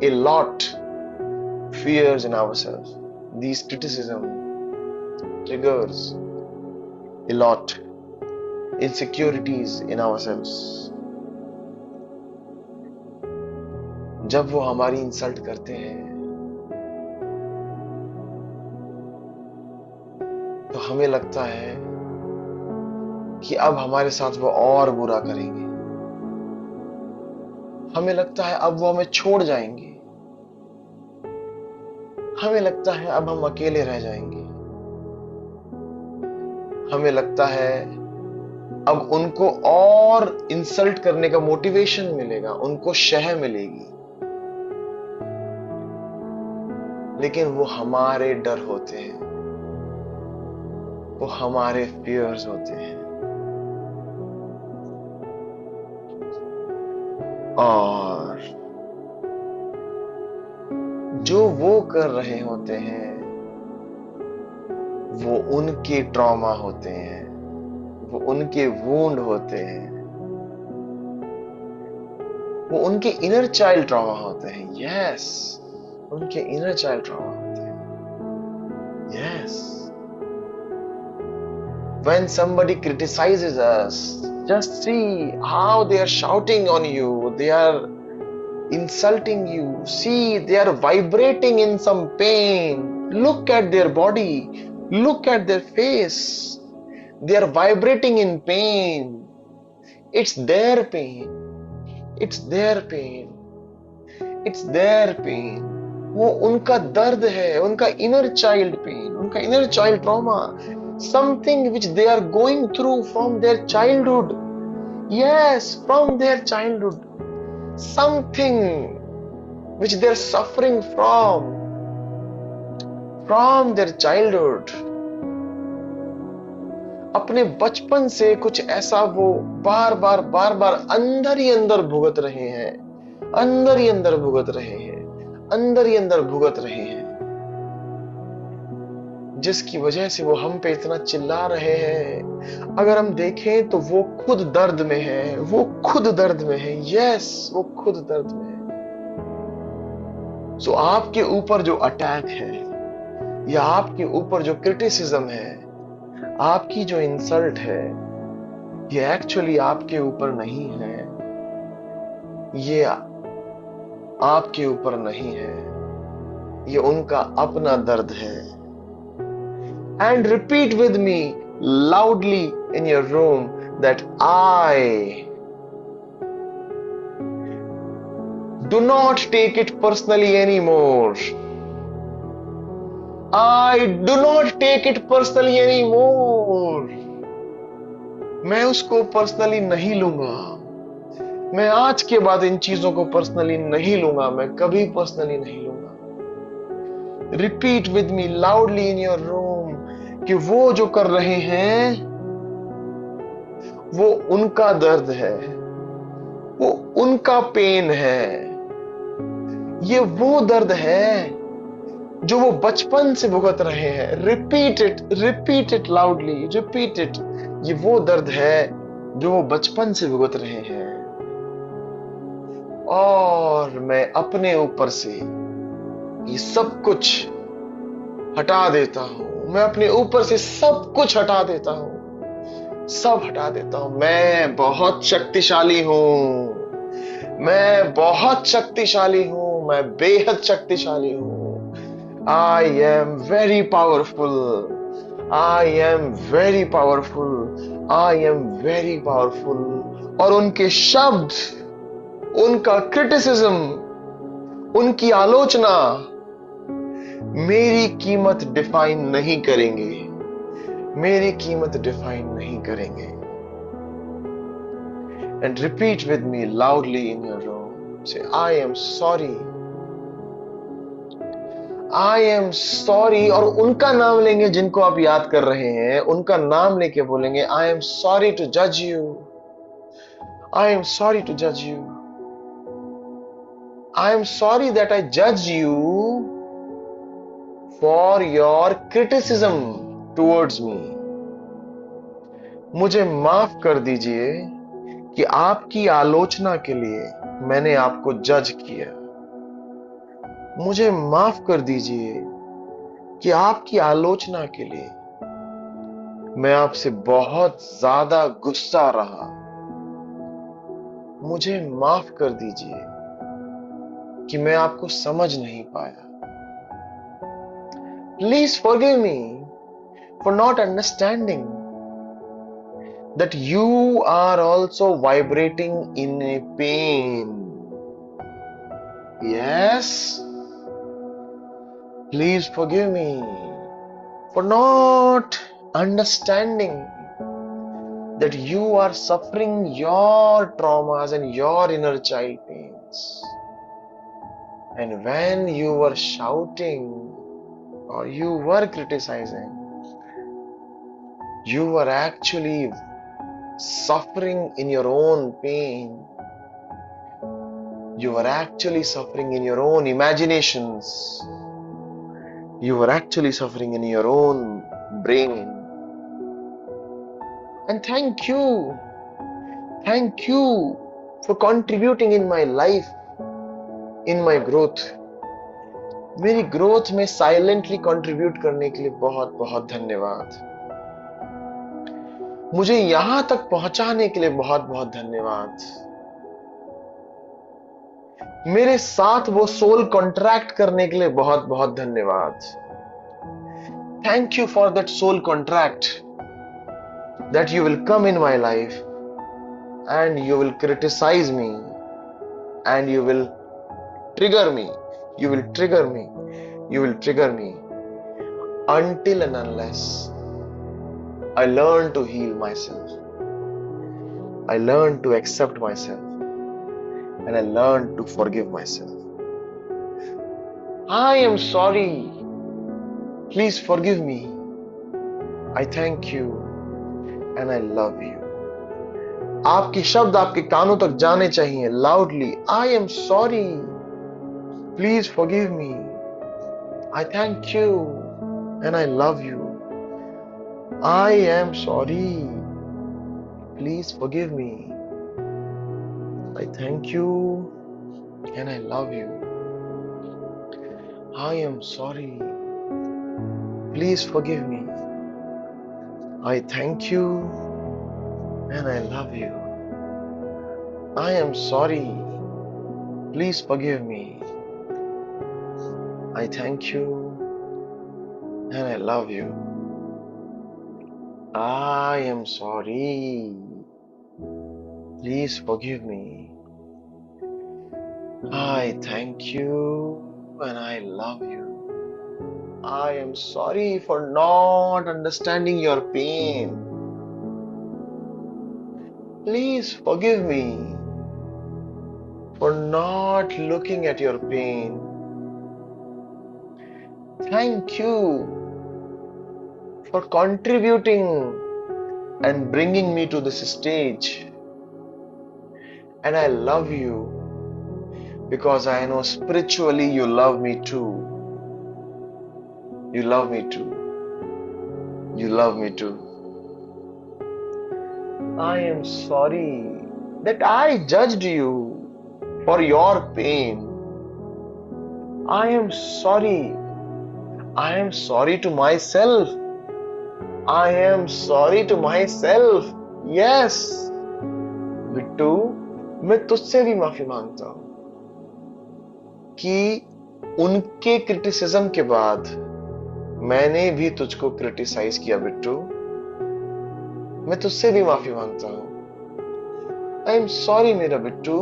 a lot fears in ourselves. These criticism triggers a lot insecurities in ourselves. जब वो हमारी इंसल्ट करते हैं तो हमें लगता है कि अब हमारे साथ वो और बुरा करेंगे। हमें लगता है अब वो हमें छोड़ जाएंगे। हमें लगता है अब हम अकेले रह जाएंगे। हमें लगता है अब उनको और इंसल्ट करने का मोटिवेशन मिलेगा, उनको शह मिलेगी। लेकिन वो हमारे डर होते हैं, वो हमारे फियर्स होते हैं। और जो वो कर रहे होते हैं वो उनके ट्रॉमा होते हैं, वो उनके वुंड होते हैं, वो उनके इनर चाइल्ड ट्रॉमा होते हैं। यस, उनके इनर चाइल्ड ट्रॉमा होते हैं। Yes, when somebody criticizes us, just see how they are shouting on you, they are insulting you. See, they are vibrating in some pain. Look at their body, look at their face. They are vibrating in pain. It's their pain, it's their pain, it's their pain. वो उनका दर्द है, उनका inner child pen, उनका inner child trauma, something which they are going through from their childhood. Yes, from their childhood. Something which they are suffering from their childhood. अपने बचपन से कुछ ऐसा वो बार बार अंदर ही अंदर भुगत रहे हैं, अंदर ही अंदर भुगत रहे हैं, अंदर ही अंदर भुगत रहे हैं, जिसकी वजह से वो हम पे इतना चिल्ला रहे हैं। अगर हम देखें तो वो खुद दर्द में है, वो खुद दर्द में है। यस, वो खुद दर्द में है। सो आपके ऊपर जो अटैक है या आपके ऊपर जो क्रिटिसिज्म है, आपकी जो इंसल्ट है, ये एक्चुअली आपके ऊपर नहीं है, ये आपके ऊपर नहीं है, ये उनका अपना दर्द है। And repeat with me loudly in your room that I do not take it personally anymore. I do not take it personally anymore. मैं उसको पर्सनली नहीं लूंगा। मैं आज के बाद इन चीजों को पर्सनली नहीं लूंगा, मैं कभी पर्सनली नहीं लूंगा। Repeat with me loudly in your room कि वो जो कर रहे हैं वो उनका दर्द है, वो उनका पेन है, ये वो दर्द है जो वो बचपन से भुगत रहे हैं। Repeat it loudly, repeat it. ये वो दर्द है जो वो बचपन से भुगत रहे हैं। और मैं अपने ऊपर से ये सब कुछ हटा देता हूं, मैं अपने ऊपर से सब कुछ हटा देता हूं, सब हटा देता हूं। मैं बहुत शक्तिशाली हूं, मैं बहुत शक्तिशाली हूं, मैं बेहद शक्तिशाली हूं। I am very powerful, I am very powerful, I am very powerful. और उनके शब्द, उनका क्रिटिसिज्म, उनकी आलोचना मेरी कीमत डिफाइन नहीं करेंगे, मेरी कीमत डिफाइन नहीं करेंगे। And repeat with me loudly in your room. Say, I am sorry. I am sorry. और उनका नाम लेंगे जिनको आप याद कर रहे हैं, उनका नाम लेके बोलेंगे, I am sorry to judge you. I am sorry to judge you. I am sorry that I judged you for your criticism towards me. मुझे माफ कर दीजिए कि आपकी आलोचना के लिए मैंने आपको जज किया। मुझे माफ कर दीजिए कि आपकी आलोचना के लिए मैं आपसे बहुत ज्यादा गुस्सा रहा। मुझे माफ कर दीजिए कि मैं आपको समझ नहीं पाया। Please forgive me for not understanding that you are also vibrating in a pain. Yes, please forgive me for not understanding that you are suffering your traumas and your inner child pains. And when you were shouting or you were criticizing, you were actually suffering in your own pain. You were actually suffering in your own imaginations. You were actually suffering in your own brain. And thank you for contributing in my life, in my growth. मेरी growth में silently contribute करने के लिए बहुत बहुत धन्यवाद। मुझे यहां तक पहुंचाने के लिए बहुत बहुत धन्यवाद। मेरे साथ वो सोल कॉन्ट्रैक्ट करने के लिए बहुत बहुत धन्यवाद। Thank you for that soul contract that you will come in my life and you will criticise me and you will trigger me, you will trigger me until and unless I learn to heal myself, I learn to accept myself, and I learn to forgive myself. I am sorry, please forgive me, I thank you and I love you. आपके शब्द आपके कानों तक जाने चाहिए loudly. I am sorry, please forgive me, I thank you and I love you. I am sorry, please forgive me, I thank you and I love you. I am sorry, please forgive me, I thank you and I love you. I am sorry, please forgive me, I thank you and I love you. I am sorry, please forgive me, I thank you and I love you. I am sorry for not understanding your pain. Please forgive me for not looking at your pain. Thank you for contributing and bringing me to this stage. And I love you because I know spiritually you love me too. You love me too. You love me too. I am sorry that I judged you for your pain. I am sorry. I am sorry to myself. I am sorry to myself. Yes. Bittu, मैं तुझसे भी माफी मांगता हूं कि उनके criticism के बाद मैंने भी तुझको क्रिटिसाइज किया बिट्टू। मैं तुझसे भी माफी मांगता हूं। आई एम सॉरी मेरा Bittu.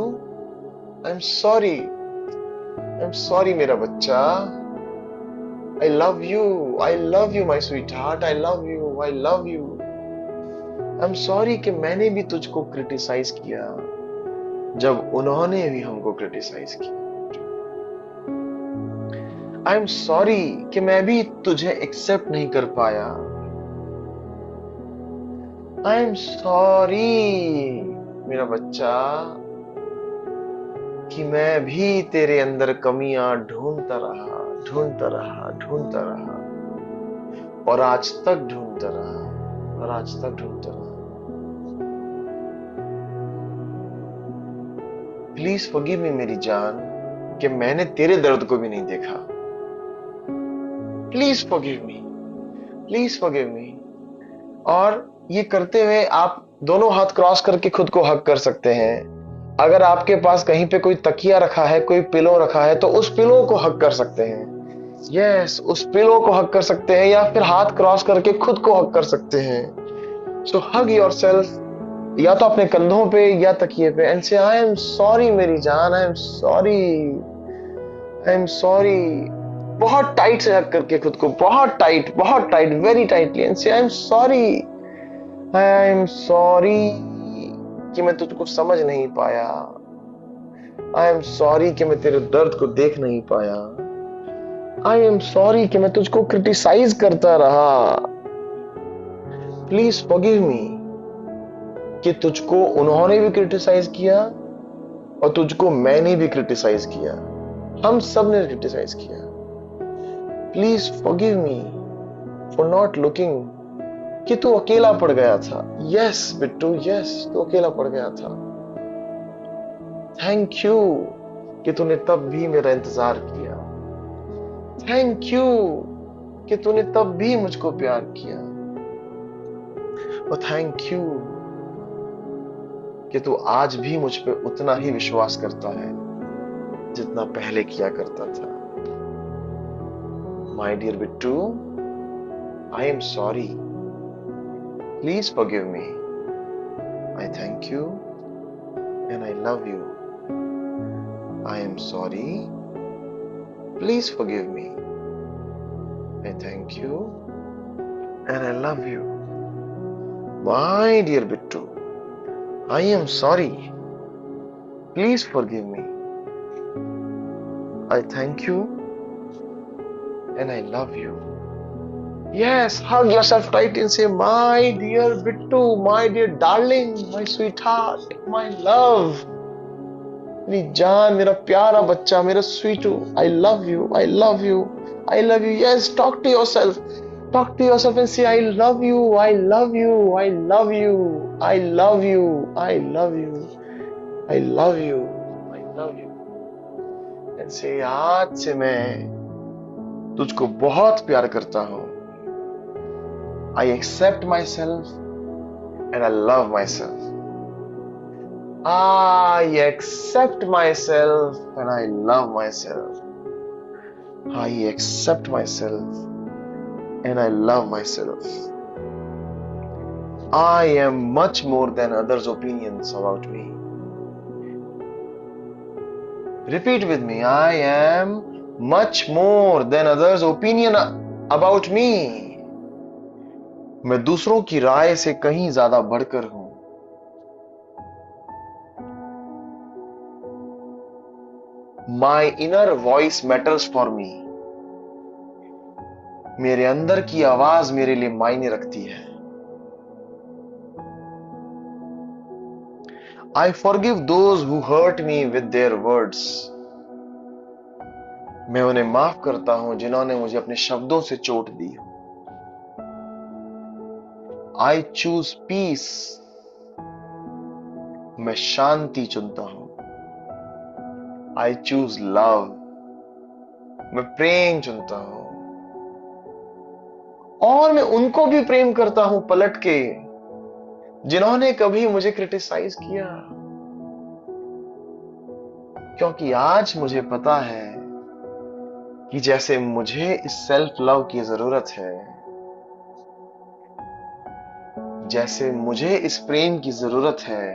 I am sorry. I am sorry मेरा बच्चा। आई love you. I love you my sweet heart. I love you. I love you. I am sorry कि मैंने भी तुझको क्रिटिसाइज किया जब उन्होंने भी हमको क्रिटिसाइज किया। आई एम सॉरी कि मैं भी तुझे एक्सेप्ट नहीं कर पाया। आई एम सॉरी मेरा बच्चा कि मैं भी तेरे अंदर कमियां ढूंढता रहा, ढूंढता रहा, ढूंढता रहा और आज तक ढूंढता रहा, और आज तक ढूंढता रहा। प्लीज फॉरगिव मी मेरी जान कि मैंने तेरे दर्द को भी नहीं देखा। Please forgive me. Please forgive मी। और ये करते हुए आप दोनों हाथ क्रॉस करके खुद को हक कर सकते हैं। अगर आपके पास कहीं पे कोई तकिया रखा है, कोई पिलो रखा है, तो उस पिलो को हक कर सकते हैं। यस, उस पिलो को हक कर सकते हैं, या फिर हाथ क्रॉस करके खुद को हक कर सकते हैं। सो हग योरसेल्फ, या तो अपने कंधों पे या तकिए पे, एंड से आई एम सॉरी मेरी जान। आई am sorry. I am sorry. बहुत टाइट से हक करके खुद को, बहुत टाइट, वेरी टाइटली, एंड से आई am sorry. I am sorry कि मैं तुझको समझ नहीं पाया। आई एम सॉरी कि मैं तेरे दर्द को देख नहीं पाया। आई एम सॉरी कि मैं तुझको क्रिटिसाइज करता रहा। प्लीज फॉरगिव मी कि तुझको उन्होंने भी क्रिटिसाइज किया और तुझको मैंने भी क्रिटिसाइज किया। हम सब ने क्रिटिसाइज किया। Please forgive me for not looking कि तू अकेला पड़ गया था। यस बिट्टू, यस, तू अकेला पड़ गया था। थैंक यू कि तूने तब भी मेरा इंतजार किया। थैंक यू कि तूने तब भी मुझको प्यार किया। और थैंक यू कि तू आज भी मुझ पे उतना ही विश्वास करता है जितना पहले किया करता था। My dear Bittu, I am sorry. Please forgive me. I thank you and I love you. I am sorry. Please forgive me. I thank you and I love you. My dear Bittu, I am sorry. Please forgive me. I thank you and I love you. Yes, hug yourself tight and say, my dear Bittu, my dear darling, my sweetheart, my love. मेरी जान, मेरा प्यारा बच्चा, मेरा Sweetu, I love you, I love you, I love you. Yes, talk to yourself. Talk to yourself and say, I love you, I love you, I love you, I love you, I love you, I love you, I love you. And say, आज से मैं तुझको बहुत प्यार करता हूं। I accept myself and I love myself. I accept myself and I love myself. I accept myself and I love myself. I am much more than others' opinions about me. Repeat with me. I am much more than others' opinion about me. मैं दूसरों की राय से कहीं ज्यादा बढ़कर हूं। My inner voice matters for me. मेरे अंदर की आवाज मेरे लिए मायने रखती है। I forgive those who hurt me with their words. मैं उन्हें माफ करता हूं जिन्होंने मुझे अपने शब्दों से चोट दी। I choose peace. मैं शांति चुनता हूं। I choose love. मैं प्रेम चुनता हूं। और मैं उनको भी प्रेम करता हूं पलट के जिन्होंने कभी मुझे क्रिटिसाइज किया। क्योंकि आज मुझे पता है कि जैसे मुझे इस सेल्फ लव की जरूरत है, जैसे मुझे इस प्रेम की जरूरत है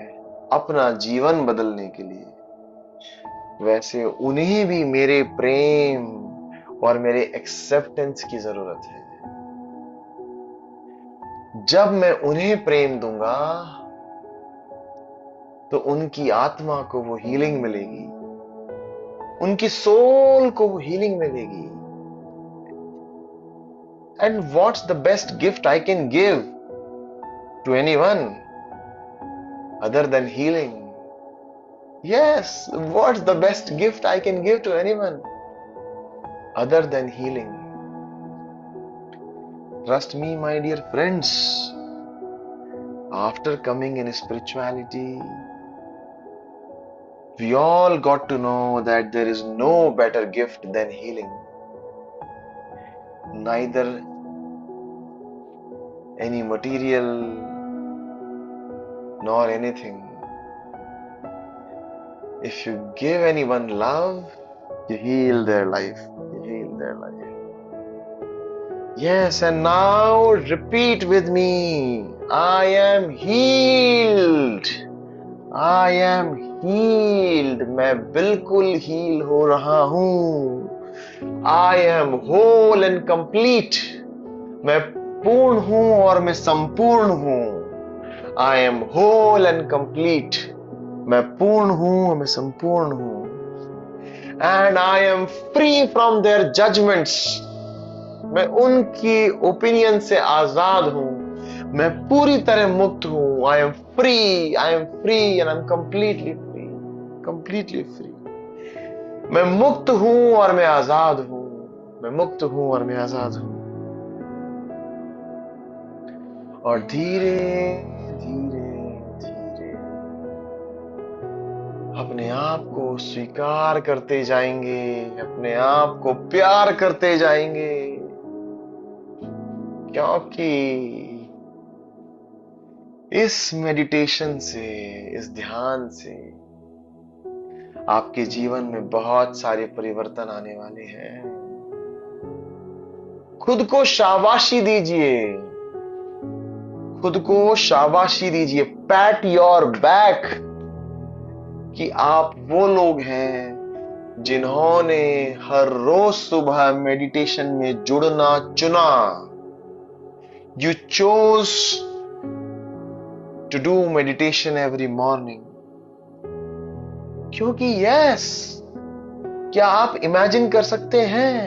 अपना जीवन बदलने के लिए, वैसे उन्हें भी मेरे प्रेम और मेरे एक्सेप्टेंस की जरूरत है। जब मैं उन्हें प्रेम दूंगा तो उनकी आत्मा को वो हीलिंग मिलेगी, उनकी सोल को वो हीलिंग मिलेगी। And what's the best gift I can give to anyone other than healing? Yes, what's the best gift I can give to anyone other than healing? Trust me, my dear friends, after coming in spirituality, we all got to know that there is no better gift than healing. Neither any material nor anything. If you give anyone love, you heal their life. You heal their life. Yes, and now repeat with me. I am healed. I am healed. मैं बिल्कुल heal हो रहा हूँ. I am whole and complete. मैं पूर्ण हूँ और मैं संपूर्ण हूँ. I am whole and complete. मैं पूर्ण हूं, मैं संपूर्ण हूं. And I am free from their judgements. मैं उनकी ओपिनियन से आजाद हूं. मैं पूरी तरह मुक्त हूं. आई am free and I am completely free. Completely free. मैं मुक्त हूं और मैं आजाद हूं. मैं मुक्त हूं और मैं आजाद हूं. और धीरे धीरे अपने आप को स्वीकार करते जाएंगे, अपने आप को प्यार करते जाएंगे, क्योंकि इस मेडिटेशन से, इस ध्यान से आपके जीवन में बहुत सारे परिवर्तन आने वाले हैं. खुद को शाबाशी दीजिए. खुद को शाबाशी दीजिए. पैट योर बैक कि आप वो लोग हैं जिन्होंने हर रोज सुबह मेडिटेशन में जुड़ना चुना. You chose to do meditation every morning. क्योंकि यस, क्या आप इमेजिन कर सकते हैं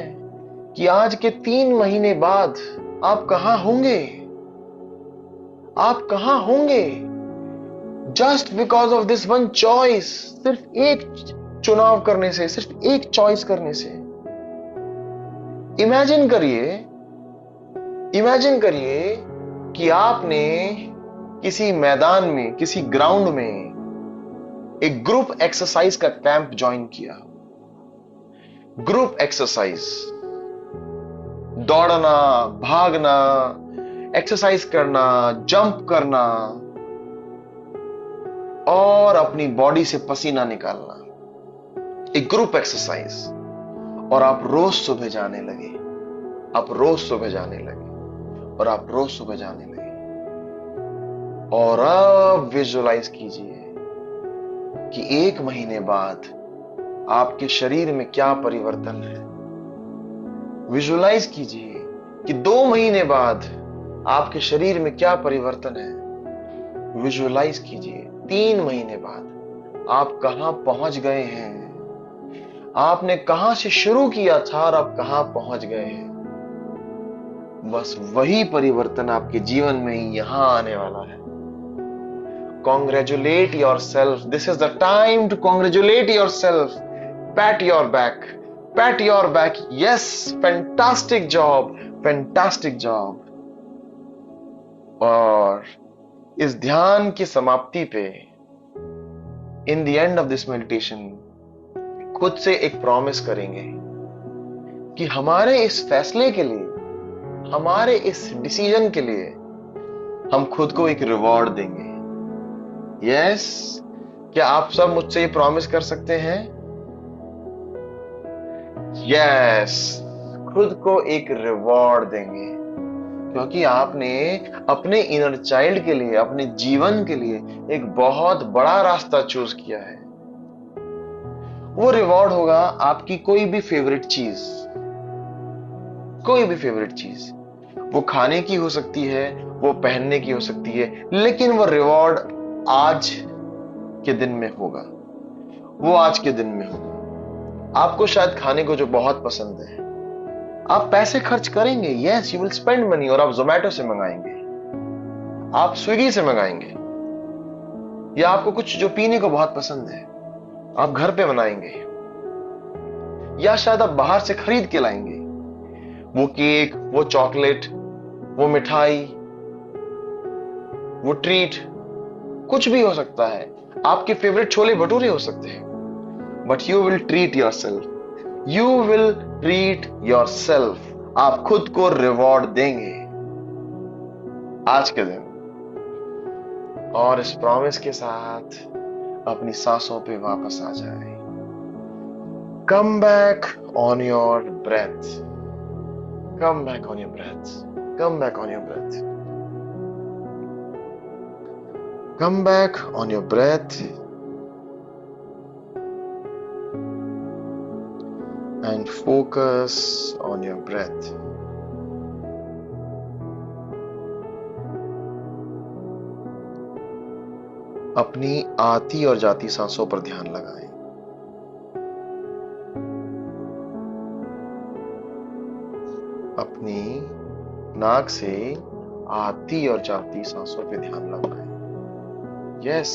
कि आज के 3 महीने बाद आप कहां होंगे? आप कहां होंगे? Just because of this one choice. सिर्फ एक चुनाव करने से, सिर्फ एक चॉइस करने से. इमेजिन करिए कि आपने किसी मैदान में, किसी ग्राउंड में एक ग्रुप एक्सरसाइज का कैंप ज्वाइन किया. ग्रुप एक्सरसाइज, दौड़ना, भागना, एक्सरसाइज करना, जंप करना और अपनी बॉडी से पसीना निकालना. एक ग्रुप एक्सरसाइज. और आप रोज सुबह जाने लगे. आप रोज सुबह जाने लगे. और आप रोज सुबह जाने लगे. और अब विजुअलाइज कीजिए कि 1 महीने बाद आपके शरीर में क्या परिवर्तन है. विजुअलाइज कीजिए कि 2 महीने बाद आपके शरीर में क्या परिवर्तन है. विजुअलाइज कीजिए 3 महीने बाद आप कहां पहुंच गए हैं. आपने कहां से शुरू किया था और आप कहां पहुंच गए हैं. बस वही परिवर्तन आपके जीवन में यहां आने वाला है. Congratulate yourself. This is the time to congratulate yourself. Pat your back. Pat your back. Yes, fantastic job, fantastic job. और इस ध्यान की समाप्ति पे, in the end of this meditation, खुद से एक प्रॉमिस करेंगे कि हमारे इस फैसले के लिए, हमारे इस डिसीजन के लिए हम खुद को एक रिवॉर्ड देंगे. यस, क्या आप सब मुझसे ये प्रॉमिस कर सकते हैं यस, खुद को एक रिवॉर्ड देंगे, क्योंकि आपने अपने इनर चाइल्ड के लिए, अपने जीवन के लिए एक बहुत बड़ा रास्ता चूज किया है। वो रिवॉर्ड होगा आपकी कोई भी फेवरेट चीज, कोई भी फेवरेट चीज। वो खाने की हो सकती है, वो पहनने की हो सकती है, लेकिन वो रिवॉर्ड आज के दिन में होगा, वो आज के दिन में होगा। आपको शायद खाने को जो बहुत पसंद है, आप पैसे खर्च करेंगे, yes, you will spend money, और आप जोमेटो से मंगाएंगे, आप स्विगी से मंगाएंगे, या आपको कुछ जो पीने को बहुत पसंद है आप घर पे बनाएंगे, या शायद आप बाहर से खरीद के लाएंगे। वो केक, वो चॉकलेट, वो मिठाई, वो ट्रीट, कुछ भी हो सकता है। आपके फेवरेट छोले भटूरे हो सकते हैं, but you will treat your self, you will treat your self. आप खुद को रिवॉर्ड देंगे आज के दिन, और इस प्रॉमिस के साथ अपनी सांसों पे वापस आ जाए। Come back on your breath, come back on your breath, come back on your breath, come back on your breath, and focus on your breath. अपनी आती और जाती सांसों पर ध्यान लगाएं। अपनी नाक से आती और जाती सांसों पर ध्यान लगाएं। Yes,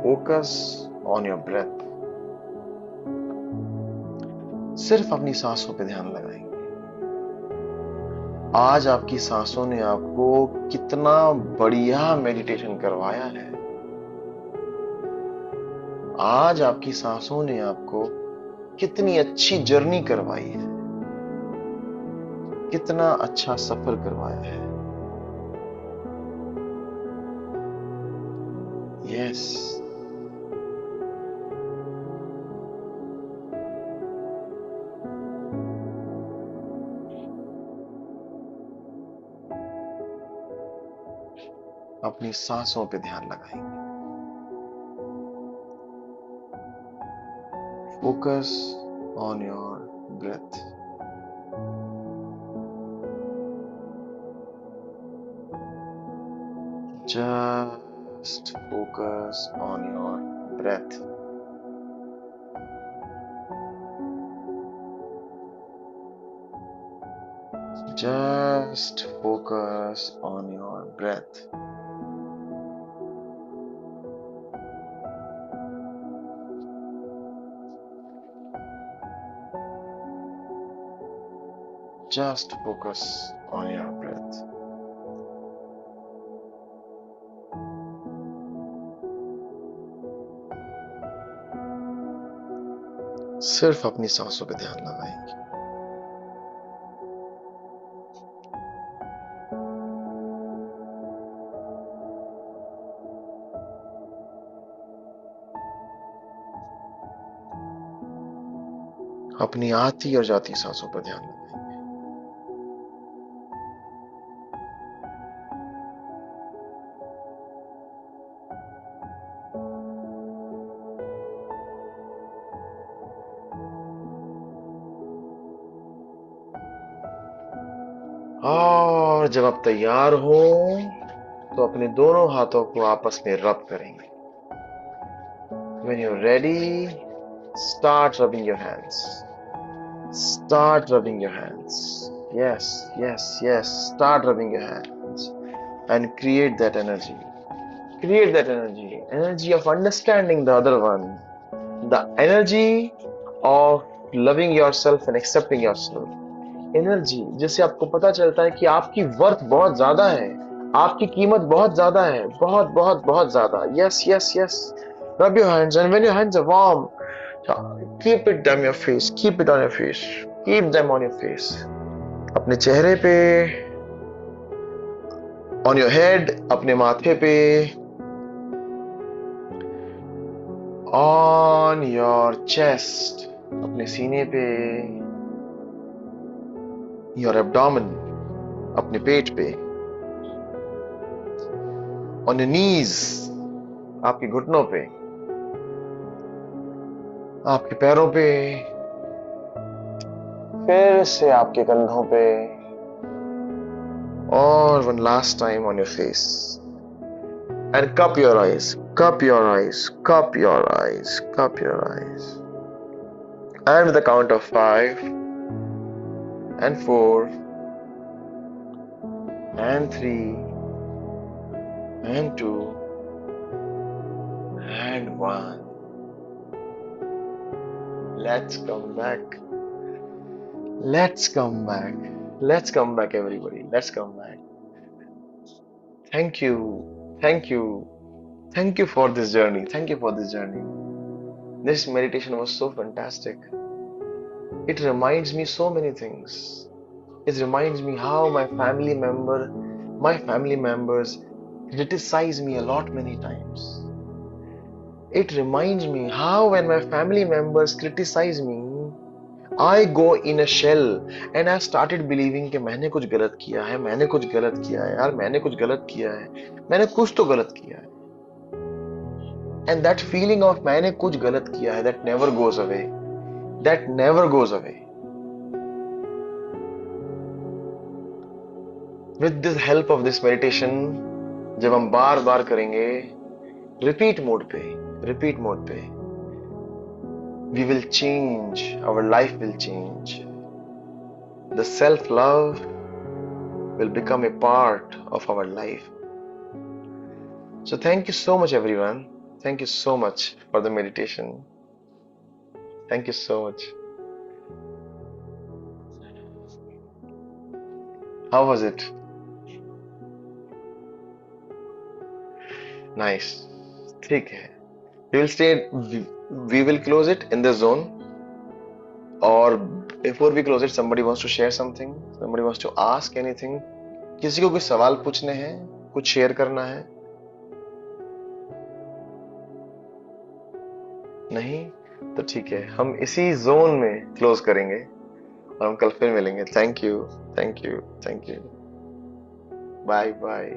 focus on your breath. सिर्फ अपनी सांसों पे ध्यान लगाएंगे। आज आपकी सांसों ने आपको कितना बढ़िया मेडिटेशन करवाया है। आज आपकी सांसों ने आपको कितनी अच्छी जर्नी करवाई है, कितना अच्छा सफर करवाया है। यस, अपनी सांसों पे ध्यान लगाएंगे। Focus on your breath. Just focus on your breath. Just focus on your breath. Just focus on your breath. सिर्फ अपनी सांसों पे ध्यान लगाएंगे। अपनी आती और जाती सांसों पर ध्यान लगाएंगे। और जब आप तैयार हो तो अपने दोनों हाथों को आपस में रब करेंगे। When you're ready, start rubbing your hands. Start rubbing your hands. Yes, yes, yes. Start rubbing your hands and create that energy. Create that energy. Energy of understanding the other one. The energy of loving yourself and accepting yourself. Energy जिससे आपको पता चलता है कि आपकी worth बहुत ज्यादा है, आपकी कीमत बहुत ज्यादा है, बहुत बहुत बहुत ज्यादा। Yes yes yes, rub your hands, and when your hands are warm, keep it on your face, keep it on your face, keep them on your face. अपने चेहरे पे, on your head, अपने माथे पे, on your chest, अपने सीने पे, your abdomen, अपने पेट पे, ऑन योर नीज, आपके घुटनों पे, आपके पैरों पे, फिर से आपके कंधों पे, और one last time on your face. And cup your eyes, cup your eyes, cup your eyes, cup your eyes. And with the count of 5 and 4 and 3 and 2 and 1. Let's come back. Let's come back. Let's come back, everybody. Let's come back. Thank you. Thank you. Thank you for this journey. Thank you for this journey. This meditation was so fantastic. It reminds me so many things. It reminds me how my family members criticize me a lot many times. It reminds me how when my family members criticize me, I go in a shell and I started believing कि मैंने कुछ गलत किया है, मैंने कुछ गलत किया है यार, मैंने कुछ गलत किया है, मैंने कुछ तो गलत किया है. And that feeling of मैंने कुछ गलत किया है, that never goes away. That never goes away. With the help of this meditation, जब हम बार बार करेंगे repeat mode पे, we will change, our life will change. The self-love will become a part of our life. So thank you so much, everyone. Thank you so much for the meditation. Thank you so much. How was it? Nice. ठीक है. We will close it in this zone. Or before we close it, somebody wants to share something. Somebody wants to ask anything. किसी को कोई सवाल पूछने हैं, कुछ share करना है? नहीं? तो ठीक है, हम इसी जोन में क्लोज करेंगे और हम कल फिर मिलेंगे. Thank you. Bye bye.